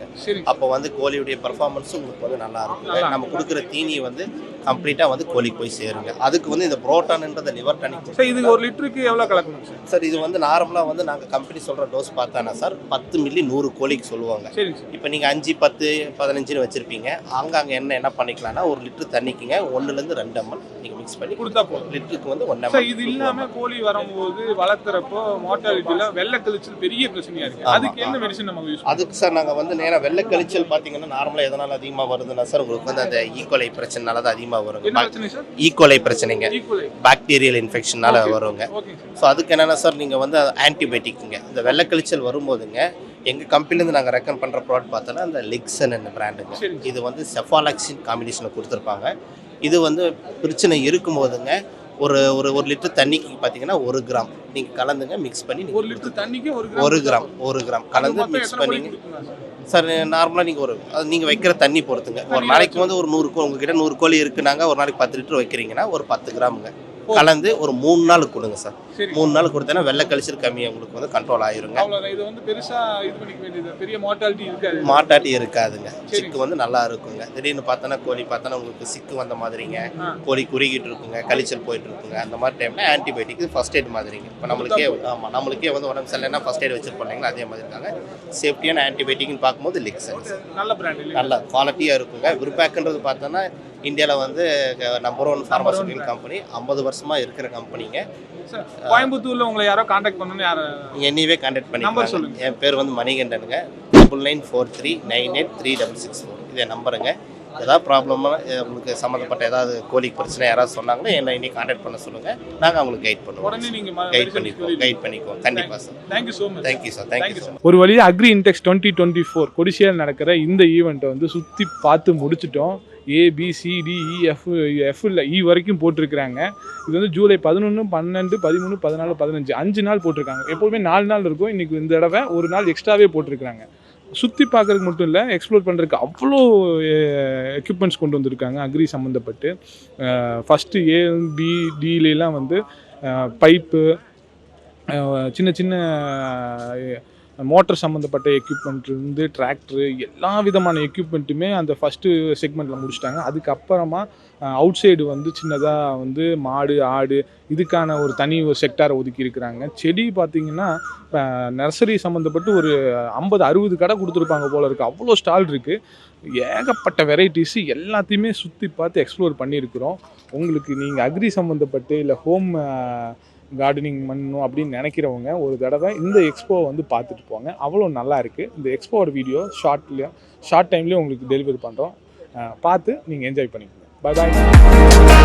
அப்போ வந்து கோழியுடைய பர்ஃபார்மன்ஸும் உங்களுக்கு வந்து நல்லா இருக்கும். நம்ம கொடுக்குற தீனியை வந்து கம்ப்ளீட்டாக வந்து கோழிக்கு போய் சேருங்க. அதுக்கு வந்து இந்த புரோட்டான்ன்றது லிவர் டானிக். சார் இது ஒரு லிட்டருக்கு எவ்வளோ கலக்கணும் சார்? இது வந்து நார்மலாக வந்து நாங்கள் கம்பெனி சொல்கிற டோஸ் பார்த்தானா சார் 10 மில்லி 100 கோழிக்கு சொல்லுவாங்க. இப்போ நீங்கள் 5, 10, 15 வச்சுருப்பீங்க. அங்கே என்ன பண்ணிக்கலாம்னா 1 லிட்டர் தண்ணிக்குங்க 1லேருந்து 2 ml நீங்கள் மிக்ஸ் பண்ணி கொடுத்தா போதும். லிட்டருக்கு வந்து 1 ml. இது இல்லாமல் கோழி வரும்போது வளர்த்துறப்போ மோர்டாலிட்டியில் வெள்ளை கழிச்சல் பெரிய பிரச்சனையாக இருக்குது. அதுக்கு என்ன மெடிசன் நம்ம யூஸ்? அதுக்கு சார் நாங்கள் வந்து நேராக வெள்ளை கழிச்சல் பார்த்தீங்கன்னா நார்மலாக எதனால் அதிகமாக வருதுன்னா சார் உங்களுக்கு வந்து அந்த ஈகோலை பிரச்சனைனால தான் அதிகமாக வருங்க. ஈகோலை பிரச்சனைங்க, பாக்டீரியல் இன்ஃபெக்ஷனால வருங்க. ஸோ அதுக்கு என்னென்னா சார் நீங்கள் வந்து ஆன்டிபயோட்டிக்குங்க. இந்த வெள்ளை கழிச்சல் வரும்போதுங்க எங்கள் கம்பெனிலேருந்து நாங்கள் ரெக்கமெண்ட் பண்ணுற ப்ராடக்ட் பார்த்தோன்னா இந்த லிக்சன் என்ன பிராண்டுங்க. இது வந்து செஃபாலாக்சின் காம்பினேஷனில் கொடுத்துருப்பாங்க. இது வந்து பிரச்சனை இருக்கும்போதுங்க ஒரு லிட்டர் தண்ணிக்கு பார்த்தீங்கன்னா 1 கிராம் நீங்கள் கலந்துங்க மிக்ஸ் பண்ணி 1 லிட்டர் தண்ணிக்கு 1 கிராம் கலந்து மிக்ஸ் பண்ணிங்க சார். நார்மலாக நீங்கள் வைக்கிற தண்ணி பொறுத்துங்க. ஒரு நாளைக்கு வந்து ஒரு 100 உங்ககிட்ட 100 கோழி இருக்குனாங்க ஒரு நாளைக்கு 10 லிட்டர் வைக்கிறீங்கன்னா ஒரு 10 கிராமுங்க கலந்து ஒரு 3 நாள் கொடுங்க சார். 3 நாள் கொடுத்தேன்னா வெள்ளை கழிச்சல் கம்மியாக உங்களுக்கு வந்து கண்ட்ரோல் ஆயிருங்க. இது வந்து பெருசாக இது பண்ணிக்க வேண்டியது, பெரிய மார்டாலிட்டி இருக்காதுங்க. சிக்கு வந்து நல்லா இருக்குங்க. திடீர்னு பார்த்தோன்னா கோழி பார்த்தோன்னா உங்களுக்கு சிக்கு வந்த மாதிரிங்க, கோழி குறுகிட்டு இருக்குங்க, கழிச்சல் போயிட்டு இருக்குங்க. அந்த மாதிரி டைமில் ஆன்டிபயோட்டிக் ஃபர்ஸ்ட் எய்ட் மாதிரிங்க. இப்போ நம்மளுக்கே வந்து உடம்பு சரியில்லைன்னா ஃபர்ஸ்ட் எய்ட் வச்சுருப்பாங்களா அதே மாதிரி இருக்காங்க. சேஃப்டியான ஆன்டிபயோட்டிக்னு பார்க்கும்போது லிக்சன் நல்ல பிராண்ட், நல்ல குவாலிட்டியாக இருக்குங்க. விர்பேக்ன்றது பார்த்தோன்னா இந்தியாவில் வந்து நம்பர் 1 ஃபார்மசூட்டிக்கல் கம்பெனி, 50 வருஷமாக இருக்கிற கம்பெனிங்க. கோயம்புத்தூர்ல உங்களை யாரோ கான்டாக்ட் பண்ணணும்னு என்னையவே கான்டாக்ட் பண்ணிக்கலாம். என் பேர் வந்து மணிகண்டனுங்க. 9943983664 இதே நம்பருங்க. ஏதாவது ப்ராப்ளமாக உங்களுக்கு சம்மந்தப்பட்ட ஏதாவது கோழிக்கு பிரச்சனை யாராவது சொன்னாங்கன்னா என்னை கான்டாக்ட் பண்ண சொல்லுங்கள். நாங்கள் அவங்களுக்கு கைட் பண்ணுவோம். கைட் பண்ணிக்குவோம் கண்டிப்பாக sir. Thank you so much. Thank you sir. Thank you sir. ஒரு வழியாக அக்ரி இன்டெக்ஸ் 2024 கொடிசியால் நடக்கிற இந்த ஈவெண்ட்டை வந்து சுற்றி பார்த்து முடிச்சிட்டோம். ABCDEF இல்லை இ வரைக்கும் போட்டிருக்கிறாங்க. இது வந்து ஜூலை 11, 12, 13, 14, 15 5 நாள் போட்டிருக்காங்க. எப்போதுமே 4 நாள் இருக்கும். இன்றைக்கி இந்த தடவை ஒரு நாள் எக்ஸ்ட்ராவே போட்டிருக்கிறாங்க. சுற்றி பார்க்குறதுக்கு மட்டும் இல்லை, எக்ஸ்ப்ளோர் பண்ணுறதுக்கு அவ்வளோ எக்யூப்மெண்ட்ஸ் கொண்டு வந்திருக்காங்க அக்ரி சம்மந்தப்பட்டு. ஃபஸ்ட்டு ABDலாம் வந்து பைப்பு, சின்ன சின்ன மோட்டர் சம்மந்தப்பட்ட எக்யூப்மெண்ட்லேருந்து டிராக்டரு எல்லா விதமான எக்யூப்மெண்ட்டுமே அந்த ஃபஸ்ட்டு செக்மெண்ட்டில் முடிச்சிட்டாங்க. அதுக்கப்புறமா அவுட் சைடு வந்து சின்னதாக வந்து மாடு ஆடு இதுக்கான ஒரு தனி ஒரு செக்டாரை ஒதுக்கி இருக்கிறாங்க. செடி பார்த்திங்கன்னா நர்சரி சம்மந்தப்பட்டு ஒரு 50-60 கடை கொடுத்துருப்பாங்க போல இருக்குது. அவ்வளோ ஸ்டால் இருக்குது. ஏகப்பட்ட வெரைட்டிஸு எல்லாத்தையுமே சுற்றி பார்த்து எக்ஸ்ப்ளோர் பண்ணியிருக்கிறோம். உங்களுக்கு நீங்கள் அக்ரி சம்மந்தப்பட்டு இல்லை ஹோம் கார்டனிங் பண்ணணும் அப்படின்னு நினைக்கிறவங்க ஒரு தடவை இந்த எக்ஸ்போவை வந்து பார்த்துட்டு போங்க. அவ்வளோ நல்லா இருக்குது. இந்த எக்ஸ்போவோட வீடியோ ஷார்ட் டைம்லேயே உங்களுக்கு டெலிவரி பண்ணுறோம். பார்த்து நீங்கள் என்ஜாய் பண்ணிக்கோங்க. பாய் பாய்.